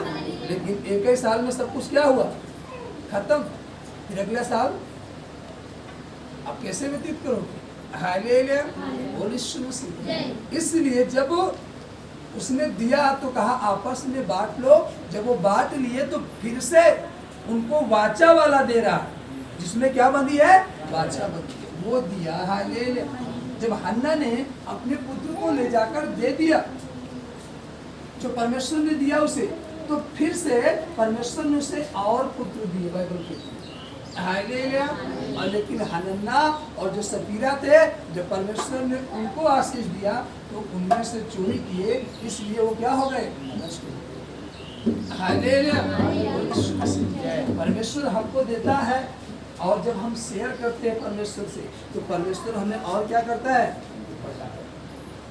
लेकिन एक ही साल में सब कुछ क्या हुआ? खत्म। फिर अगला साल आप कैसे व्यतीत करोगे? हालेलुया। बोल यीशु मसीह। इसलिए जब उसने दिया तो कहा आपस में बांट लो। जब वो बांट लिए तो फिर से उनको वाचा वाला दे रहा है, जिसमें क्या बंधी है? वाचा बंधी, वो दिया। हालेलुया। जब हन्ना ने अपने पुत्र को ले जाकर दे दिया जो परमेश्वर ने दिया उसे, तो फिर से परमेश्वर ने उसे और पुत्र दिए बाइबल के। हालेलुया। और लेकिन हन्ना और जो सपीरा थे, जब परमेश्वर ने उनको आशीष दिया तो उनमें से चोरी किए, इसलिए वो क्या हो गए? नष्ट हो गए। हालेलुया। परमेश्वर हमको देता है और जब हम शेयर करते हैं परमेश्वर से तो परमेश्वर हमें और क्या करता है?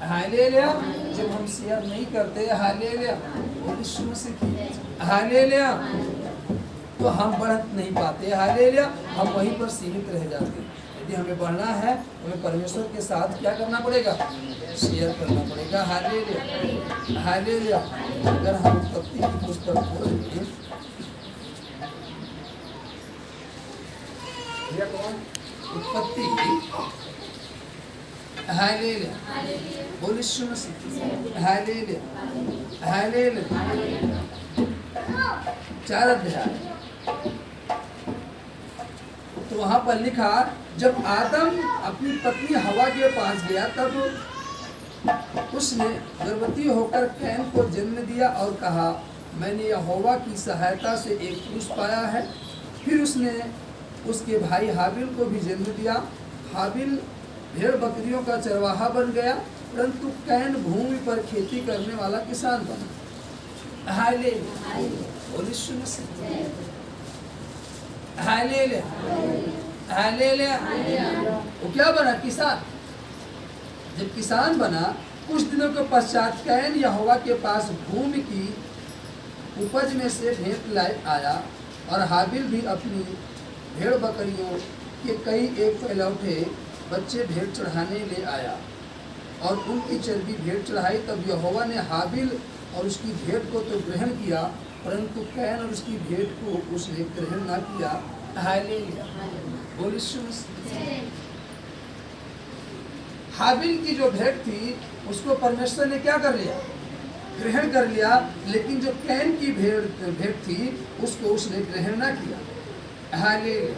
हालेलुया। जब हम शेयर नहीं करते, हालेलुया, यीशु मसीह की, हालेलुया, तो हम बढ़ नहीं पाते। हालेलुया। हम वहीं पर सीमित रह जाते हैं। यदि हमें बढ़ना है हमें परमेश्वर के साथ क्या करना पड़ेगा? शेयर करना पड़ेगा। हालेलुया। हालेलुया। अगर हम उत्पत्ति की पुस्तक खोलेंगे, उत्पत्ति, हालेलुया, बोल यीशु मसीह, हालेलुया, हालेलुया, 4 अध्याय, तो वहां पर लिखा, जब आदम अपनी पत्नी हवा के पास गया तब उसने गर्भवती होकर कैन को जन्म दिया और कहा, मैंने यहोवा की सहायता से एक पुरुष पाया है। फिर उसने उसके भाई हाबिल को भी जन्म दिया। हाबिल भेड़ बकरियों का चरवाहा बन गया, परंतु कैन भूमि पर खेती करने वाला किसान बना। हालेलुया। बोल यीशु मसीह। Hallelujah, hallelujah. वो क्या बना? किसान। जब किसान बना, कुछ दिनों के पश्चात कैन यहोवा के पास भूमि की उपज में से भेंट लाए आया, और हाबिल भी अपनी भेड़ बकरियों के कई एक पहलौठे बच्चे भेंट चढ़ाने ले आया और उनकी चर्बी भेंट चढ़ाई। तब यहोवा ने हाबिल और उसकी भेंट को तो ग्रहण किया, परंतु कैन और उसकी भेंट को उसने ग्रहण ना किया। हालेलुया, बोल यीशु मसीह। हाबिल की जो भेंट थी उसको परमेश्वर ने क्या कर लिया? ग्रहण कर लिया। लेकिन जो कैन की भेंट थी उसको उसने ग्रहण ना किया। हालेलुया।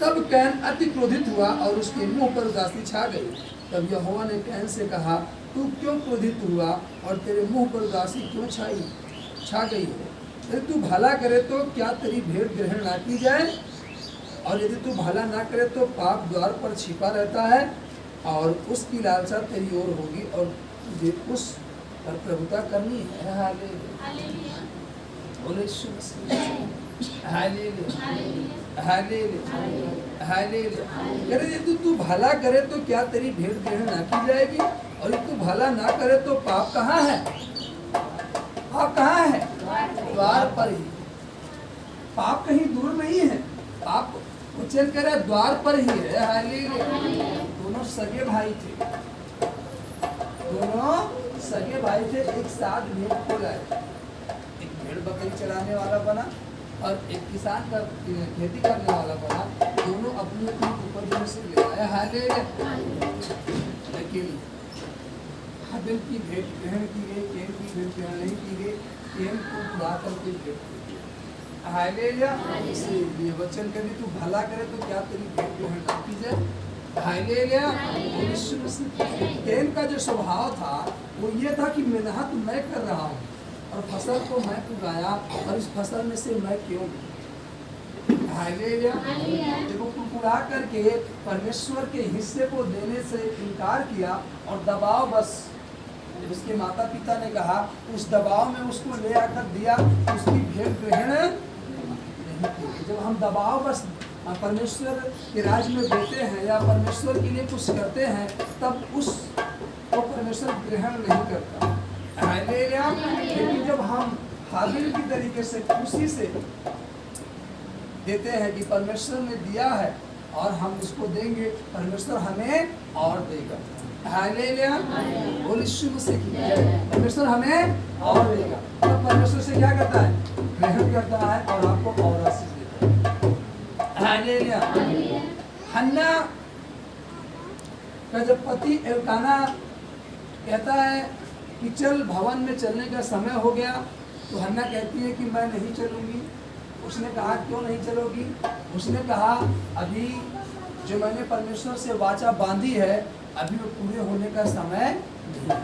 तब कैन अति क्रोधित हुआ और उसके मुंह पर उदासी छा गई। तब यहोवा ने कैन से कहा, तू क्यों क्रोधित हुआ और तेरे मुंह पर उदासी क्यों छा गई है? यदि तू भला करे तो क्या तेरी भेंट ग्रहण ना की जाए? और यदि तू भला ना करे तो पाप द्वार पर छिपा रहता है और उसकी लालसा तेरी ओर होगी और तुझे उस पर प्रभुता करनी है। हालेलुया, बोले यीशु मसीह। Hallelujah, hallelujah, hallelujah. यदि तू भला करे तो क्या तेरी भेंट ग्रहण ना की जाएगी? और यदि तू भला ना करे तो पाप कहाँ है? पाप कहाँ है? द्वार पर ही। पाप कहीं दूर नहीं है, पाप उच्चन करे द्वार पर ही है। हालेलुया। दोनों सगे भाई थे, दोनों सगे भाई थे, एक साथ भेंट को लाए। एक भेड़ बकरी चराने वाला बना और एक किसान का खेती करने वाला बना। दोनों अपनी अपनी उपज से ले आए। हालेलुया। लेकिन हाबिल की भेंट ग्रहण की गई, कैन की भेंट ग्रहण नहीं की गई। कैन को बुला करके भेंट। हालेलुया। ये वचन कभी तू भला करे तो क्या तेरी भेंट ग्रहण ना की जाए? हालेलुया। कैन का जो स्वभाव था वो ये था कि मेहनत मैं कर रहा हूँ और फसल को मैं उगाया और इस फसल में से मैं क्यों? हालेलुया। देखो, कुड़कुड़ा करके परमेश्वर के हिस्से को देने से इनकार किया और दबाव बस उसके माता पिता ने कहा, उस दबाव में उसको ले आकर दिया, उसकी भेंट ग्रहण नहीं की। जब हम दबाव बस परमेश्वर के राज्य में देते हैं या परमेश्वर के लिए कुछ करते हैं, तब उसको परमेश्वर ग्रहण नहीं करता। हालेलुया। लेकिन जब हम हाबिल की तरीके से खुशी से देते हैं कि परमेश्वर ने दिया है और हम इसको देंगे, परमेश्वर हमें और देगा। हालेलुया, बोल यीशु मसीह की जय। परमेश्वर हमें और देगा। तो परमेश्वर से क्या करता है? ग्रहण करता है और आपको और आशीष देता है। हालेलुया। हन्ना का जब पति एल्काना कहता है कि चल भवन में चलने का समय हो गया, तो हन्ना कहती है कि मैं नहीं चलूंगी। उसने कहा, क्यों नहीं चलोगी? उसने कहा, अभी जो मैंने परमेश्वर से वाचा बांधी है अभी वो पूरे होने का समय नहीं है।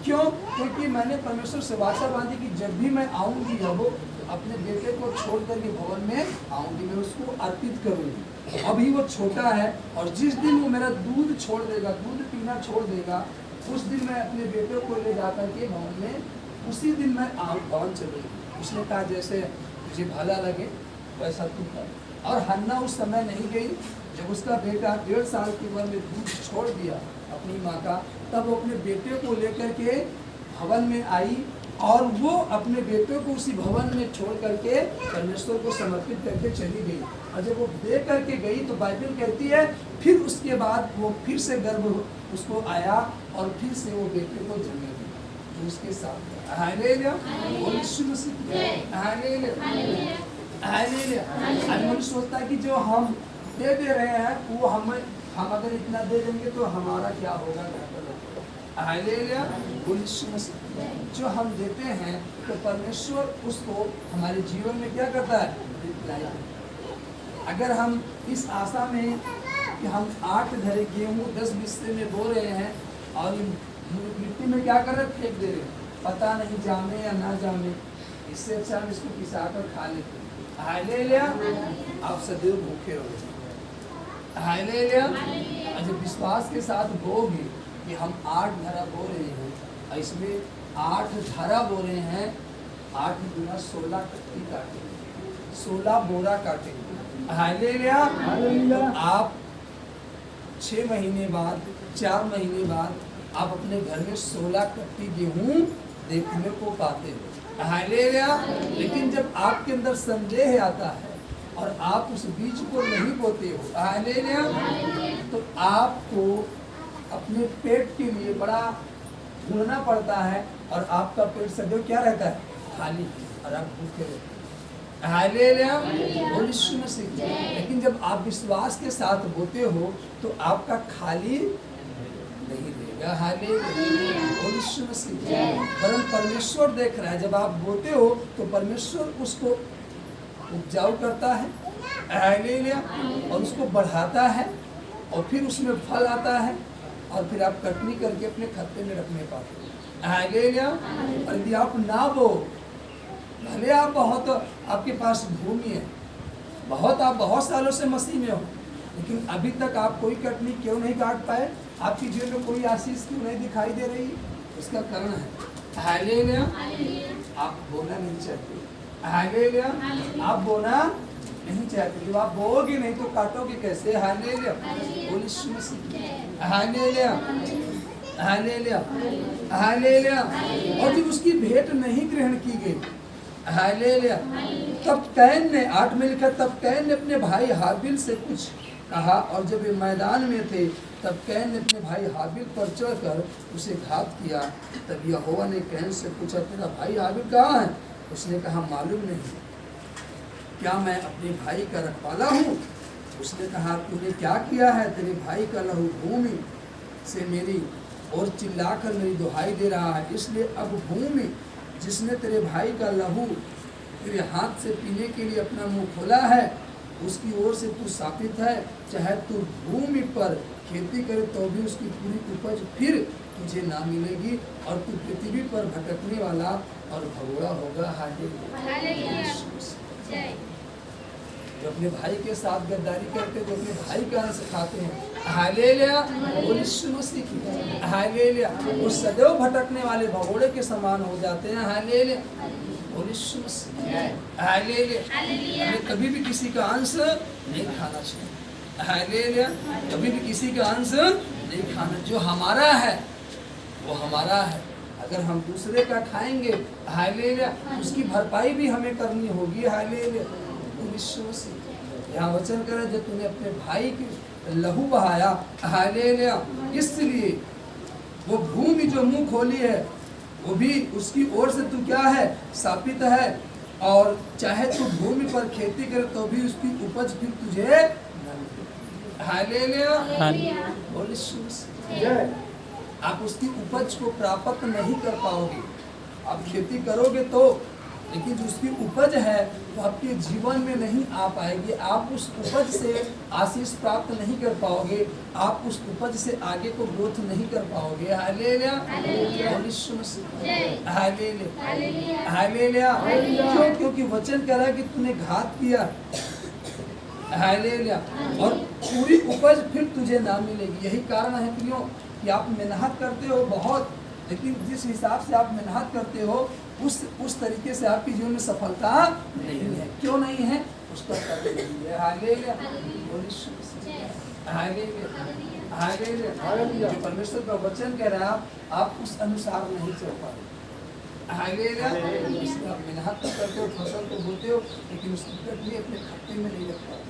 क्यों? क्योंकि मैंने परमेश्वर से वाचा बांधी कि जब भी मैं आऊंगी अब अपने बेटे को छोड़ करके भवन में आऊंगी, मैं उसको अर्पित करूंगी। अभी वो छोटा है और जिस दिन वो मेरा दूध छोड़ देगा, दूध पीना छोड़ देगा, उस दिन मैं अपने बेटे को ले जा करके भवन में, उसी दिन मैं भवन चलूंगी। उसने कहा, जैसे मुझे भला लगे वैसा तू कर। और हन्ना उस समय नहीं गई। जब उसका बेटा 1.5 साल की उम्र में दूध छोड़ दिया अपनी माँ का, तब वो अपने बेटे को लेकर के भवन में आई और वो अपने बेटे को उसी भवन में छोड़ करके परमेश्वर को समर्पित करके चली गई। और जब वो दे करके गई तो बाइबल कहती है फिर उसके बाद वो फिर से गर्भ उसको आया और फिर से वो बेटे को जन्म दी तो उसके साथ। हालेलुया, यीशु मसीह। Hallelujah, hallelujah. आज मन सोचता है कि जो हम दे रहे हैं वो हम अगर इतना दे देंगे तो हमारा क्या होगा? हालेलुया, यीशु मसीह। जो हम देते हैं तो परमेश्वर उसको हमारे जीवन में क्या करता है? अगर हम इस आशा में कि हम 8 घड़े गेहूँ 10 बिस्से में बो रहे हैं और मिट्टी में क्या कर रहे हैं? फेंक दे रहे हैं, पता नहीं जामे या ना जामे, इससे अच्छा हम इसको पिसा कर खा लेते हैं। हालेलुया, आप सदैव भूखे रहोगे। हालेलुया। जब विश्वास के साथ बोगे कि हम 8 धरा बो रहे हैं और इसमें 8 धारा बो रहे हैं 8 गुना 16 कट्टी काटेंगे, 16 बोरा काटेंगे। हालेलुया। तो आप 6 महीने बाद, 4 महीने बाद आप अपने घर में 16 कट्टी गेहूं देखने को पाते हो। हालेलुया। लेकिन जब आपके अंदर संदेह आता है और आप उस बीज को नहीं बोते हो, हालेलुया, तो आपको अपने पेट के लिए बड़ा ढूंढना पड़ता है और आपका पेट सदैव क्या रहता है? खाली, और आप भूखे रहते हैं। हालेलुया। बोल यीशु मसीह। लेकिन जब आप विश्वास के साथ बोते हो तो आपका खाली नहीं रहेगा। हालेलुया। बोल यीशु मसीह। वरन परमेश्वर देख रहा है, जब आप बोते हो तो परमेश्वर उसको उपजाऊ करता है, हालेलुया, और उसको बढ़ाता है और फिर उसमें फल आता है और फिर आप कटनी करके अपने खत्ते में रखने पाते हो। हालेलुया। और यदि आप ना बो, भले आप बहुत, आपके पास भूमि है, आप बहुत सालों से मसीह में हो, लेकिन अभी तक आप कोई कटनी क्यों नहीं काट पाए? आपकी जीवन में कोई आशीष क्यों नहीं दिखाई दे रही? उसका कारण है हालेलुया, आप बोना नहीं चाहते। हालेलुया। आप बोना नहीं चाहते। जब आप बोओगे नहीं तो काटोगे कैसे? हालेलुया। बोल यीशु मसीह। हालेलुया। हालेलुया। हालेलुया। और जब उसकी भेंट नहीं ग्रहण की गई, हालेलुया, तब कैन ने, 8 में लिखा, तब कैन ने अपने भाई हाबिल से कुछ कहा, और जब वे मैदान में थे तब कैन ने अपने भाई हाबिल पर चढ़कर उसे घात किया। तब यहोवा ने कैन से पूछा, तेरा भाई हाबिल कहाँ है? उसने कहा, मालूम नहीं, क्या मैं अपने भाई का रखवाला हूँ? उसने कहा, तूने क्या किया है? तेरे भाई का लहू भूमि से मेरी और चिल्लाकर मेरी दुहाई दे रहा है, इसलिए अब भूमि जिसने तेरे भाई का लहू तेरे हाथ से पीने के लिए अपना मुंह खोला है, उसकी ओर से तू शापित है। चाहे तू भूमि पर खेती करे तो भी उसकी पूरी उपज फिर तुझे ना मिलेगी, और तू पृथ्वी पर भटकने वाला और भगोड़ा होगा। हालेलुया। जो अपने भाई के साथ गद्दारी करते, जो अपने भाई का अंश खाते हैं, हालेलुया, बोल यीशु मसीह की। हालेलुया। वो सदैव भटकने वाले भगोड़े के समान हो जाते हैं। हालेलुया, बोल यीशु मसीह। हालेलुया। हमें कभी भी किसी का अंश नहीं खाना चाहिए। हालेलुया। कभी भी किसी का अंश नहीं खाना। जो हमारा है वो हमारा है। अगर हम दूसरे का खाएंगे, हालेलुया, उसकी भरपाई भी हमें करनी होगी। हालेलुया। यहाँ वचन करे, जब तूने अपने भाई के लहू बहाया, हालेलुया, इसलिए वो भूमि जो मुंह खोली है वो भी उसकी ओर से तू क्या है? शापित है। और चाहे तू भूमि पर खेती करे तो भी उसकी उपज फिर तुझे न मिले। हालेलुया। बोल यीशु मसीह। आप उसकी उपज को प्राप्त नहीं कर पाओगे। आप खेती करोगे तो, लेकिन जो उसकी उपज है वो आपके जीवन में नहीं आ पाएगी। आप उस उपज से आशीष प्राप्त नहीं कर पाओगे। आप उस उपज से आगे को ग्रोथ नहीं कर पाओगे। हालेलुया। हालेलुया। हालेलुया। क्यों? क्योंकि वचन कह रहा है कि तूने घात किया, हालेलुया, और पूरी उपज फिर तुझे ना मिलेगी। यही कारण है प्रियो कि आप मेहनत करते हो बहुत, लेकिन जिस हिसाब से आप मेहनत करते हो उस तरीके से आपके जीवन में सफलता नहीं है। क्यों नहीं है? उसका कारण नहीं है। हालेलुया। हालेलुया। हालेलुया। जो परमेश्वर का वचन कह रहा है, आप उस अनुसार नहीं चल पाए। हालेलुया। इसलिए आप मेहनत तो करते हो, फसल को बोते हो, लेकिन उसकी कटनी अपने खाते में नहीं रख पाते।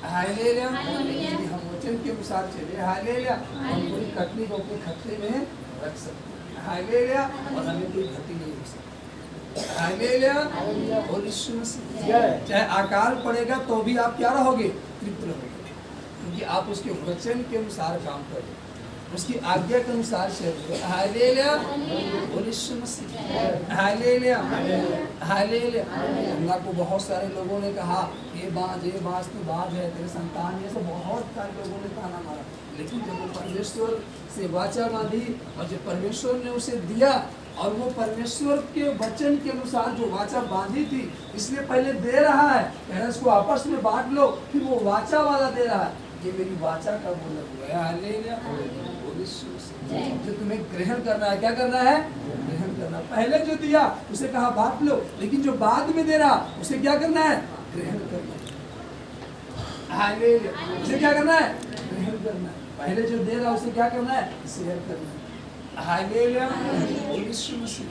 हालेलुया। हम वचन के अनुसार चले, हालेलुया, हम पूरी कटनी को अपने खाते में रख सकते हैं। हालेलुया। और हमें कोई क्षति नहीं हो सकती। हालेलुया। और यीशु मसीह, चाहे अकाल पड़ेगा तो भी आप क्या रहोगे? तृप्त रहोगे, क्योंकि आप उसके वचन के अनुसार काम करोगे, उसकी आज्ञा के अनुसार चलोगे। हालेलुया। और यीशु मसीह। हालेलुया। हालेलुया। अल्लाह को बहुत सारे लोगों ने कहा, ये बाज तू बाज है, तेरे संतान, ये सब बहुत सारे लोगों ने ताना मारा, लेकिन जब वो परमेश्वर से वाचा बांधी और जब परमेश्वर ने उसे दिया, और वो परमेश्वर के वचन के अनुसार जो वाचा बांधी थी, इसलिए पहले दे रहा है, कह रहा इसको आपस में बांट लो, फिर वो वाचा वाला दे रहा है, ये मेरी वाचा का बोला हुआ है। हालेलुया। जो तुम्हें ग्रहण करना है, क्या करना है? ग्रहण करना। पहले जो दिया उसे कहा बांट लो, लेकिन जो बाद में दे रहा उसे क्या करना है? ग्रहण करना है। हालेलुया। उसे क्या करना है? ग्रहण करना है। पहले जो दे रहा उसे क्या करना है? शेयर करना है। हालेलुया। यीशु मसीह।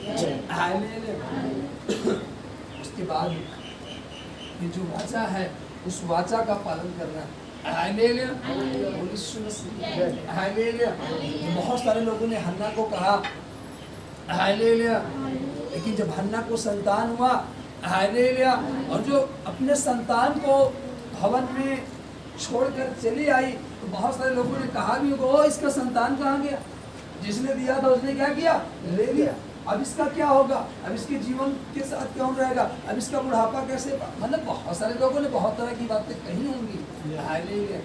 हालेलुया। उसके बाद ये जो वाचा है उस वाचा का पालन करना है। हालेलुया। यीशु मसीह। हालेलुया। बहुत सारे लोगों ने हन्ना को कहा हालेलुया, लेकिन जब हन्ना को संतान हुआ हालेलुया, और जो अपने संतान को भवन में छोड़कर चली आई, तो बहुत सारे लोगों ने कहा भी होगा ओ इसका संतान कहाँ गया? जिसने दिया था उसने क्या किया? ले लिया। अब इसका क्या होगा? अब इसके जीवन के साथ कौन रहेगा? अब इसका बुढ़ापा कैसे? मतलब बहुत सारे लोगों ने बहुत तरह की बातें कही होंगी हालेलुया,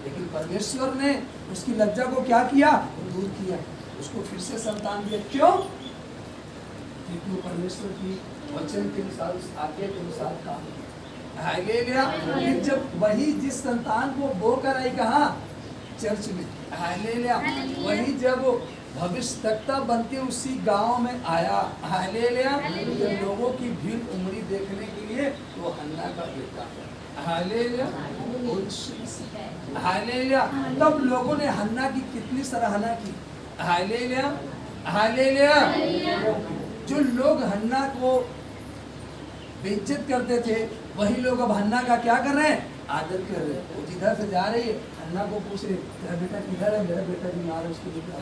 लेकिन परमेश्वर ने उसकी लज्जा को क्या किया? दूर किया, उसको फिर से संतान दिया। क्यों? क्योंकि वो परमेश्वर की वचन के अनुसार, उस आज्ञा के अनुसार काम किया। हालेलुया। फिर जब वही जिस संतान को बो कर आई कहाँ? चर्च में। हालेलुया। वही जब भविष्यवक्ता बनके उसी गांव में आया हालेलुया, जब लोगों की भीड़ उमड़ी देखने के लिए, तो हन्ना का बेटा हालेलुया। हालेलुया। तब लोगों ने हन्ना की कितनी सराहना की हालेलुया। हालेलुया। जो लोग हन्ना को बेइज्जत करते थे, वही लोग अब हन्ना का क्या कर रहे हैं? आदर कर रहे हैं। वो जिधर से जा रही है हन्ना को पूछ रहे तेरा बेटा किधर है? मेरा बेटा बीमार है, उसको लेकर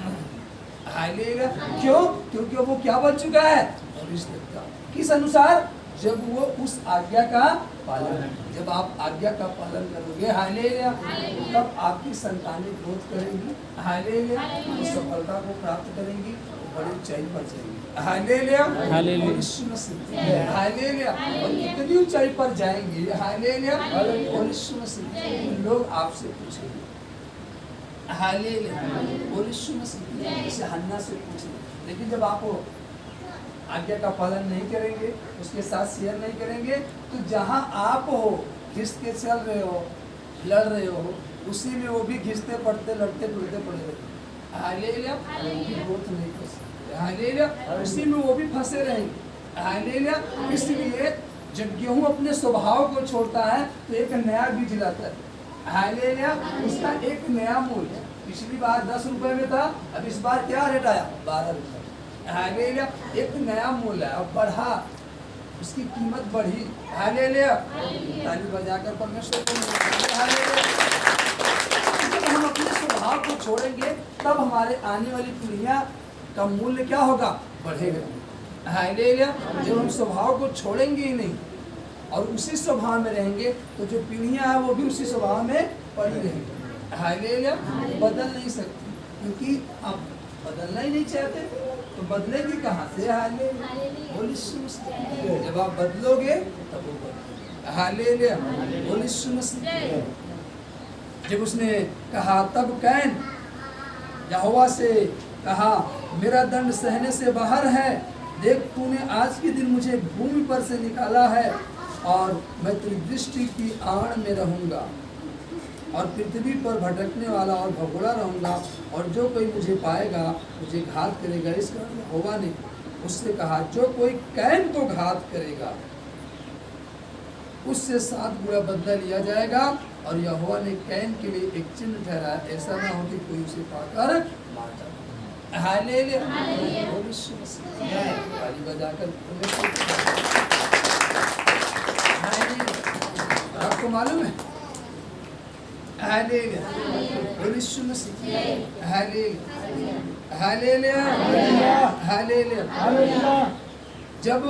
हालेलुया। क्यों? क्योंकि वो क्या बन चुका है? भविष्यवक्ता। किस अनुसार? जब वो उस आज्ञा का पालन, जब आप आज्ञा का पालन करोगे हालेलुया, तब आपकी संतानें ग्रोथ करेंगी हालेलुया, वो सफलता को प्राप्त करेंगी, बड़ी ऊंचाई पर जाएंगी हालेलुया। हालेलुया। और कितनी ऊंचाई पर जाएंगी हालेलुया, लोग आपसे पूछेंगे हालेलुया। जैसे हन्ना से पूछेंगे, लेकिन जब आप आज्ञा का पालन नहीं करेंगे, उसके साथ शेयर नहीं करेंगे, तो जहां आप हो, घिस के चल रहे हो, लड़ रहे हो, उसी में वो भी घिसते पड़ते लड़ते टूटते पड़े रहते हालेलुया, ग्रोथ नहीं कर सकते हालेलुया, उसी में वो भी फंसे रहेंगे हालेलुया। इसलिए जब गेहूं अपने स्वभाव को छोड़ता है तो एक नया बीज लाता है हालेलुया, उसका एक नया मूल्य। पिछली बार 10 रुपए में था, अब इस बार क्या रेट आया? 12 रुपए हालेलुया। एक नया मूल्य है, अब बढ़ा, उसकी कीमत बढ़ी हालेलुया। ताली बजाकर परमेश्वर को हालेलुया। जब हम अपने स्वभाव को छोड़ेंगे, तब हमारे आने वाली पीढ़ियां का मूल्य क्या होगा? बढ़ेगा हालेलुया। जब हम स्वभाव को छोड़ेंगे ही नहीं और उसी स्वभाव में रहेंगे, तो जो पीढ़ियां हैं वो भी उसी स्वभाव में पड़ी रहेंगी हालेलुया। बदल नहीं सकती, क्योंकि आप बदलना ही नहीं चाहते, तो बदलेगी कहाँ से हालेलुया। जब आप बदलोगे तब वो बदलेगा हालेलुया। जब उसने कहा, तब कैन यहोवा से कहा, मेरा दंड सहने से बाहर है, देख तूने आज के दिन मुझे भूमि पर से निकाला है, और मैं तेरी दृष्टि की आड़ में रहूंगा और पृथ्वी पर भटकने वाला और भगोड़ा रहूंगा, और जो कोई मुझे पाएगा मुझे घात करेगा। इस कारण यहोवा ने उससे कहा, जो कोई कैन को घात करेगा उससे 7 गुना बदला लिया जाएगा। और यहोवा ने कैन के लिए एक चिन्ह ठहराया, ऐसा ना हो कि कोई उसे पाकर मार जाए हालेलुया। ताली बजाकर आपको मालूम है हालेलुया। हालेलुया। हालेलुया। जब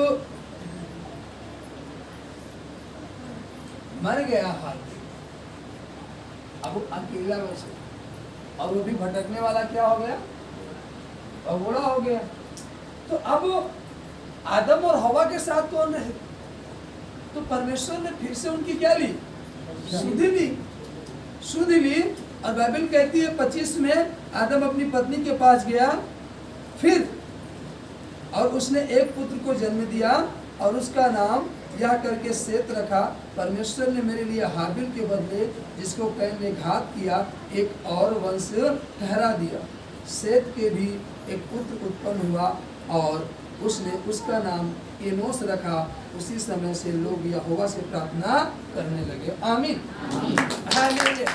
मर गया हाथी, अब वो अकेला बचा, और वो भी भटकने वाला क्या हो गया? भगोड़ा हो गया। तो अब आदम और हवा के साथ कौन रहे? तो परमेश्वर ने फिर से उनकी क्या ली? सुधि ली। और बाइबल कहती है 25 में आदम अपनी पत्नी के पास गया, फिर और उसने एक पुत्र को जन्म दिया और उसका नाम यह करके सेत रखा। परमेश्वर ने मेरे लिए हाबिल के बदले, जिसको कैन ने घात किया, एक और वंश ठहरा दिया। सेत के भी एक पुत्र उत्पन्न हुआ, और उसने उसका नाम एनोस रखा। उसी समय से लोग यहोवा से प्रार्थना करने लगे। आमीन। हालेलुया।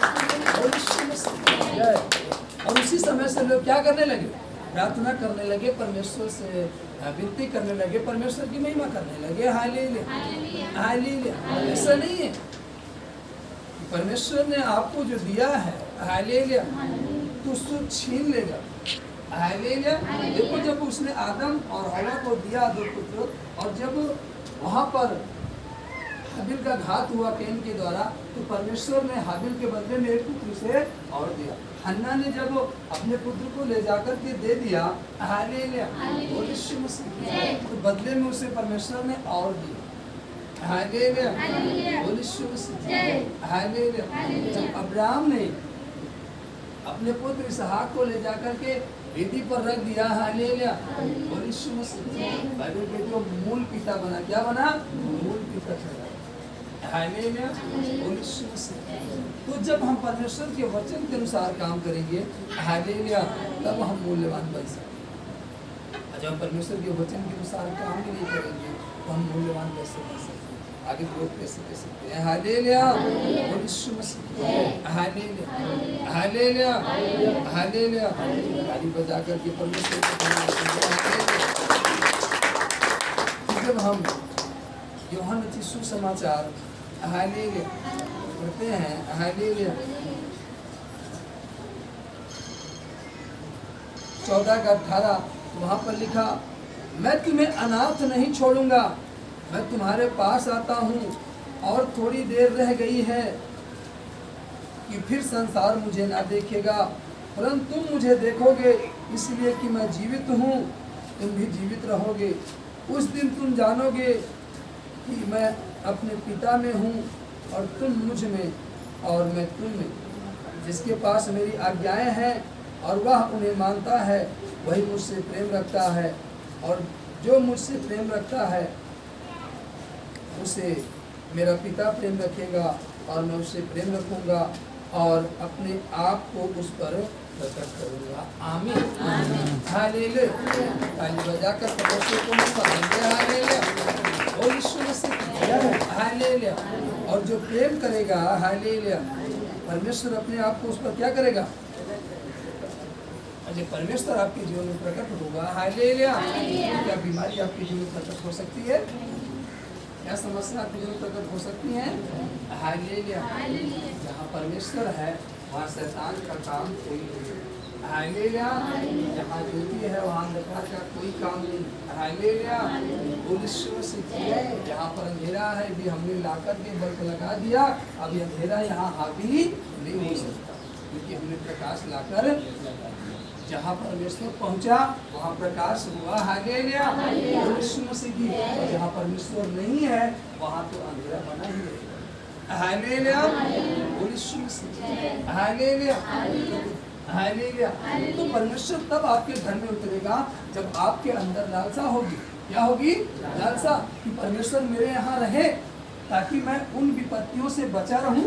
और उसी समय से लोग क्या करने लगे? प्रार्थना करने लगे, परमेश्वर से विनती करने लगे, परमेश्वर की महिमा करने लगे। हालेलुया। हालेलुया। ऐसा नहीं है कि परमेश्वर ने आपको जो दिया है, हालेलुया, तो उसको छीन लेगा। हालेलुया। देखो, जब उसने आदम और हवा को दिया दो पुत्र, और जब वहां पर हाबिल का घात हुआ कैन के द्वारा, तो परमेश्वर ने हाबिल के बदले में एक पुत्र उसे और दिया। हन्ना ने जब अपने पुत्र को ले जाकर के दे दिया, हालेलुया, तो बदले में उसे परमेश्वर ने और दिया। हालेलुया। हालेलुया। जब अब्राहम ने अपने पुत्र इसहाक को ले जाकर के वेदी पर रख दिया, हालेलुया, बाइबल कहती है मूल पिता बना। क्या बना? मूल पिता ठहरा। हालेलुया। तो जब हम परमेश्वर के वचन के अनुसार काम करेंगे, हालेलुया, तब हम मूल्यवान बन सकते हैं। जब हम परमेश्वर के वचन के अनुसार काम भी नहीं करेंगे, तो हम मूल्यवान कैसे बन सकते हैं? आगे ग्रोथ कैसे कर सकते हैं? हालेलुया। हालेलुया। हालेलुया। हालेलुया। ताली बजा करके परमेश्वर को धन्यवाद। जब हम यूहन्ना रचित सुसमाचार हालेलुया पढ़ते हैं, हालेलुया 14:18, वहां पर लिखा, मैं तुम्हें अनाथ नहीं छोड़ूंगा, मैं तुम्हारे पास आता हूँ। और थोड़ी देर रह गई है कि फिर संसार मुझे ना देखेगा, परंतु तुम मुझे देखोगे, इसलिए कि मैं जीवित हूँ, तुम भी जीवित रहोगे। उस दिन तुम जानोगे कि मैं अपने पिता में हूँ और तुम मुझ में और मैं तुम में। जिसके पास मेरी आज्ञाएं हैं और वह उन्हें मानता है, वही मुझसे प्रेम रखता है, और जो मुझसे प्रेम रखता है उसे मेरा पिता प्रेम रखेगा, और मैं उससे प्रेम रखूंगा और अपने आप को उस पर प्रकट करूंगा। आमीन। हालेलुया। ताली बजाकर परमेश्वर को मनाएंगे। हालेलुया। और ईश्वर से हालेलुया। और जो प्रेम करेगा, हालेलुया, परमेश्वर अपने आप को उस पर क्या करेगा? जब परमेश्वर आपके जीवन में प्रकट होगा, हालेलुया, क्या बीमारी आपके जीवन में प्रकट हो सकती है? क्या समस्या आपके जीवन में प्रकट हो सकती है? हालेलुया। जहाँ परमेश्वर है वहाँ शैतान का काम कोई नहीं। हालेलुया। जहाँ ज्योति है वहाँ अंधकार का कोई काम नहीं। हालेलुया। जहाँ पर अंधेरा है भी हमने लाकर के बल्ब लगा दिया, अभी अंधेरा यहाँ हावी नहीं हो सकता, क्योंकि हमने प्रकाश लाकर जहाँ परमेश्वर पहुँचा वहाँ प्रकाश हुआ। हालेलुया। और जहाँ परमेश्वर नहीं है वहाँ तो अंधेरा बना ही रहेगा। हालेलुया। हालेलुया। हालेलुया। तो परमेश्वर तब आपके घर में उतरेगा जब आपके अंदर लालसा होगी। क्या होगी? लालसा, कि परमेश्वर मेरे यहाँ रहे ताकि मैं उन विपत्तियों से बचा रहूं।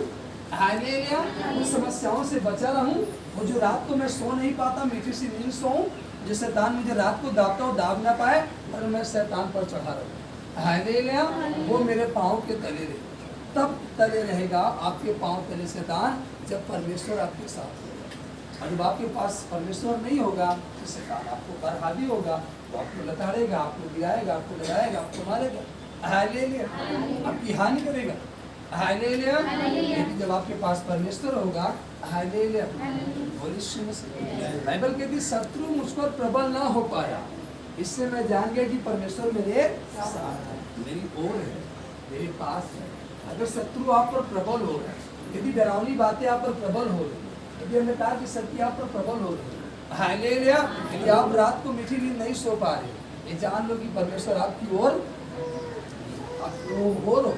हालेलुया। उन समस्याओं से बचा रहूं। वो जो रात को मैं सो नहीं पाता, मीठी सी नींद सोऊं, जो शैतान मुझे रात को दाबता हो दाब ना पाए, और मैं शैतान पर चढ़ा रहूं। हालेलुया। वो मेरे पाँव के तले रहे, तब तले रहेगा आपके पाँव तले शैतान, जब परमेश्वर आपके साथ होगा। और जब आपके पास परमेश्वर नहीं होगा तो शैतान आपको पर हावी होगा, वो आपको लताड़ेगा, आपको गिराएगा, आपको लगाएगा, आपको मारेगा। हालेलुया। आपकी हानि करेगा। हालेलुया। लेकिन जब आपके पास परमेश्वर होगा, हालेलुया, बाइबल कहती शत्रु मुझ पर प्रबल ना हो पाया, इससे मैं जान गया कि परमेश्वर मेरे साथ है, मेरी ओर है, मेरे पास है। अगर शत्रु आप पर प्रबल हो रहा है, यदि डरावनी बातें आप पर प्रबल हो रही है, यदि अंधकार की शक्ति आप पर प्रबल हो रही है, हालेलुया, यदि आप रात को मीठी नींद नहीं सो पा रहे, ये जान लो कि परमेश्वर आपकी ओर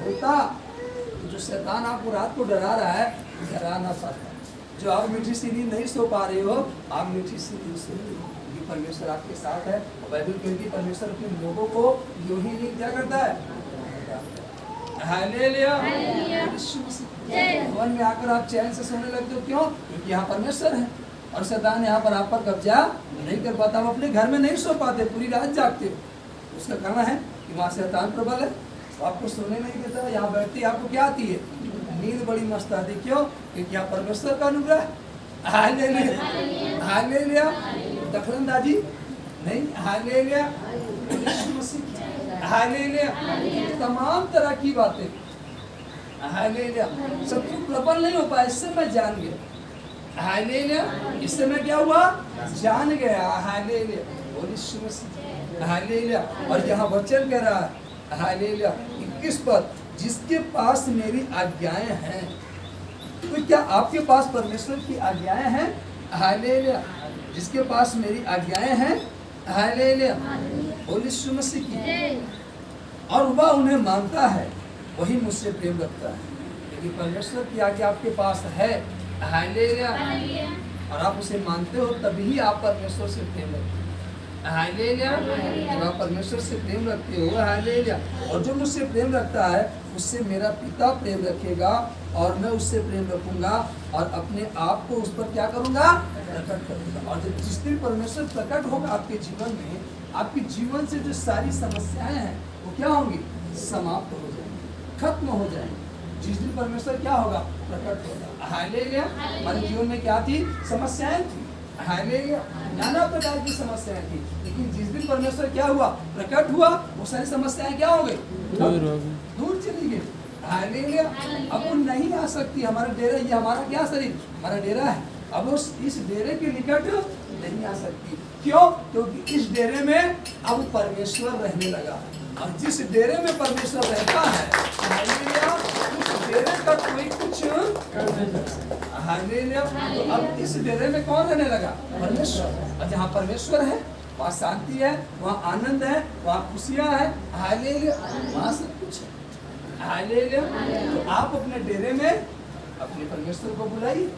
होता। जो शैतान आपको रात को डरा रहा है, डरा ना पाता। जो आप मीठी सी नींद नहीं सो पा रहे हो, आप मीठी सी नींद सो रहे हो, क्योंकि परमेश्वर आपके साथ है। बाइबल कहती है परमेश्वर अपने लोगों को यूं ही नहीं क्या करता है। हालेलुया। भवन में आकर आप चैन से सोने लगते हो, क्यों? क्योंकि यहाँ परमेश्वर है और शैतान यहाँ पर आप पर कब्जा नहीं कर पाता। आप अपने घर में नहीं सो पाते, पूरी रात जागते हो। उसका कहना है कि वहाँ शैतान प्रबल है, तो आपको सोने नहीं देता, यहाँ बैठती आपको क्या आती है, नींद बड़ी मस्त आती। क्यों? क्योंकि यहाँ परमेश्वर का अनुग्रह। Hallelujah, hallelujah. दखलंदाजी नहीं, हालेलुया, यीशु मसीह, हालेलुया। तमाम तरह की बातें, हालेलुया। शत्रु प्रबल नहीं हो पाया, इससे मैं जान गया। हालेलुया, इससे मैं क्या हुआ, जान गया। हालेलुया, यीशु मसीह, हालेलुया। और यहाँ वचन कह रहा है, हालेलुया, 21 पद, जिसके पास मेरी आज्ञाएं हैं। तो क्या आपके पास परमेश्वर की आज्ञाएं हैं? हालेलुया, जिसके पास मेरी आज्ञाएं हैं, हालेलुया, यीशु मसीह की, और वह उन्हें मानता है, वही मुझसे प्रेम रखता है। क्योंकि परमेश्वर की आज्ञा आपके पास है, हालेलुया, और आप उसे मानते हो, तभी आप परमेश्वर से प्रेम रखते हो। हालेलुया, जब आप परमेश्वर से प्रेम रखते हो, हालेलुया, और जो मुझसे प्रेम रखता है उससे मेरा पिता प्रेम रखेगा, और मैं उससे प्रेम रखूंगा और अपने आप को उस पर क्या करूंगा, प्रकट करूंगा। और जब जिस दिन परमेश्वर प्रकट होगा आपके जीवन में, आपके जीवन से जो सारी समस्याएं हैं वो क्या होंगी, समाप्त हो जाएंगी, खत्म हो जाएंगी। जिस दिन परमेश्वर क्या होगा, प्रकट होगा। हालेलुया, हमारे जीवन में क्या थी, समस्याएं थी, हालेलुया, नाना प्रकार की समस्याएं थी, लेकिन जिस दिन परमेश्वर क्या हुआ, प्रकट हुआ, वो सारी समस्याएं क्या हो गई, दूर चली गई। हालेलुया, अब वो नहीं आ सकती। हमारा डेरा, ये हमारा क्या शरीर, हमारा डेरा है, अब वो इस डेरे के निकट नहीं आ सकती। क्यों? क्योंकि इस डेरे में अब परमेश्वर रहने लगा है, और जिस डेरे में परमेश्वर रहता है, हालेलुया, उस डेरे का कोई कुछ कर नहीं सकता। हालेलुया, तो अब इस डेरे में कौन रहने लगा, परमेश्वर। और जहाँ परमेश्वर है वहाँ शांति है, वहाँ आनंद है, वहाँ खुशियाँ है। हालेलुया, वहाँ सब कुछ है। हालेलुया, तो आप अपने डेरे में अपने परमेश्वर को बुलाइए,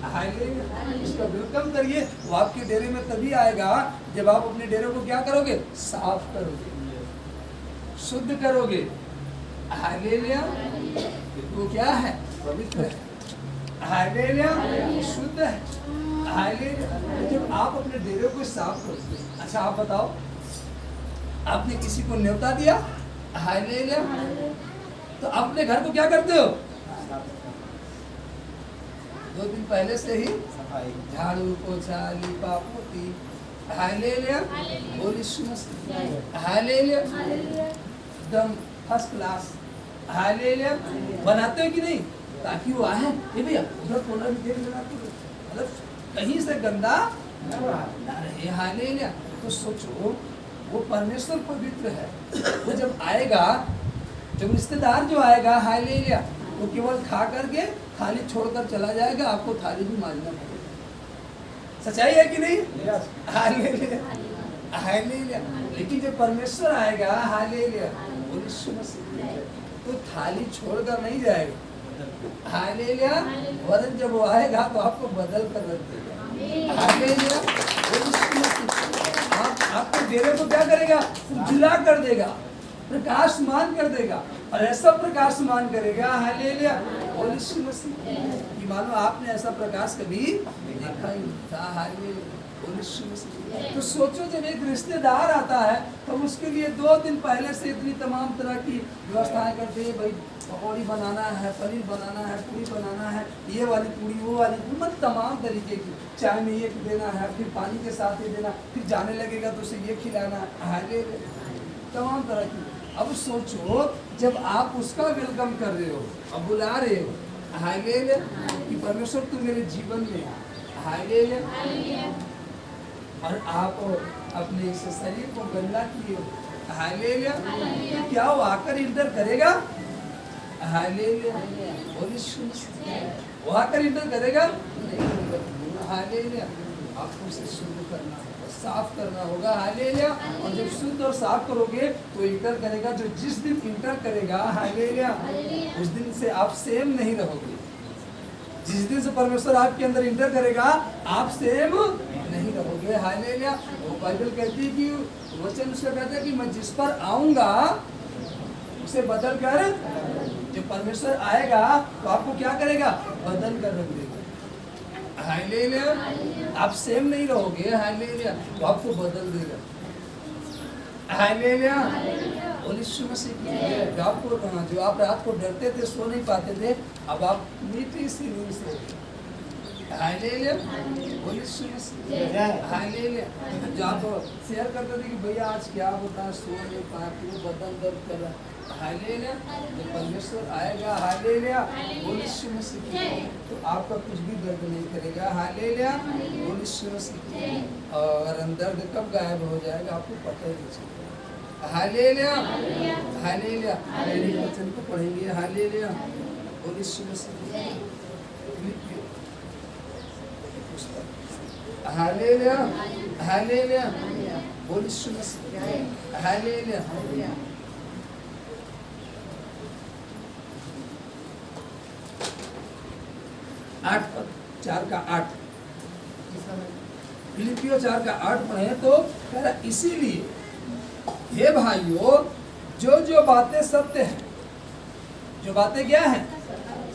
हालेलुया, उसका वेलकम करिए। वो आपके डेरे में तभी आएगा जब आप अपने डेरे को क्या करोगे, साफ करोगे, शुद्ध करोगे। हालेलुया, वो क्या है, पवित्र है। हालेलुया, शुद्ध है। हालेलुया, जब आप अपने डेरे को साफ करोगे। अच्छा आप बताओ, आपने किसी को न्योता दिया, हालेलुया, तो अपने घर को क्या करते हो, 2 दिन पहले से ही झाड़ू पोछा लिपा पोती। हालेलुया, यीशु मसीह, हालेलुया, एकदम फर्स्ट क्लास। हालेलुया, बनाते हो कि नहीं, ताकि वो आए, ये भैया उधर कोना भी देख लेना, मतलब कहीं से गंदा ना रहे। हालेलुया, तो सोचो वो परमेश्वर पवित्र है, वो जब आएगा, जब रिश्तेदार जो आएगा, हालेलुया, वो केवल खा करके थाली छोड़कर चला जाएगा, आपको थाली भी मांजना पड़ेगा। सच्चाई है कि नहीं? Hallelujah, hallelujah. लेकिन जब परमेश्वर आएगा, हालेलुया, यीशु मसीह, तो थाली छोड़कर नहीं जाएगा। हालेलुया, वरन जब वो आएगा तो आपको बदल कर रख देगा। हालेलुया, यीशु मसीह आपको डेरे को क्या करेगा, उजला कर देगा, प्रकाशमान कर देगा, और ऐसा प्रकाशमान करेगा, हालेलुया, यीशु मसीह, कि मानो आपने ऐसा प्रकाश कभी देखा ही नहीं था। हालेलुया, यीशु मसीह। तो सोचो, जब एक रिश्तेदार आता है तो उसके लिए 2 दिन पहले से इतनी तमाम तरह की व्यवस्थाएं करते हैं, भाई पकौड़ी बनाना है, पनीर बनाना है, पूरी बनाना है, ये वाली पूरी, वो वाली पूरी, मतलब तमाम तरीके की, चाय में ये देना है, फिर पानी के साथ ये देना, फिर जाने लगेगा तो उसे ये खिलाना है, हालेलुया, तमाम तरह की। अब सोचो, जब आप उसका वेलकम कर रहे हो, अब बुला रहे हो, हालेलुया, कि परमेश्वर तू मेरे जीवन में आ, हालेलुया, और आप अपने इस शरीर को गंदा किए हो, हालेलुया, तो क्या वो आकर इंटर करेगा, हालेलुया, वो आकर इंटर करेगा नहीं, हालेलुया, आपको उसे शुद्ध करना होगा, साफ करना होगा, हालेलुया, और जब शुद्ध और साफ करोगे तो इंटर करेगा। जो जिस दिन इंटर करेगा, हालेलुया, उस दिन से आप सेम नहीं रहोगे। जिस दिन से परमेश्वर आपके अंदर इंटर करेगा, आप सेम नहीं रहोगे। हालेलुया, वो बाइबल कहती है कि वचन उसका कहता है कि मैं जिस पर आऊंगा उसे बदल कर, जब परमेश्वर आएगा तो आपको क्या करेगा, बदल कर रख देगा। हालेलुया, आप सेम नहीं रहोगे, हालेलुया, तो आपको बदल देगा। हालेलुया। बोलिए यीशु मसीह की जय। जो आप रात को डरते थे, सो नहीं पाते थे, अब आप मीठी सी नींद से उठे। हालेलुया। बोलिए यीशु मसीह की जय। हालेलुया। जो आप शेयर करते थे कि भैया आज क्या होता है, सो नहीं पाते, बदन दर्द कर रहा है, हालेलुया, जब परमेश्वर आएगा, हालेलुया, बोलिए यीशु मसीह की जय, तो आपका कुछ भी दर्द नहीं करेगा। हालेलुया, बोलिए यीशु मसीह की जय। और दर्द कब गायब हो जाएगा आपको पता ही नहीं चलेगा। Hallelujah, hallelujah. मेरे वचन को पढ़ेंगे। हालेलुया, बोलिए यीशु मसीह की जय। हालेलुया, हालेलुया, बोलिए यीशु मसीह की जय। हालेलुया। 8 पद, 4 का 8, फिलिपियों 4 का 8 पढ़े तो कह रहा इसीलिए हे भाइयों, जो जो बातें सत्य हैं, जो बातें क्या हैं,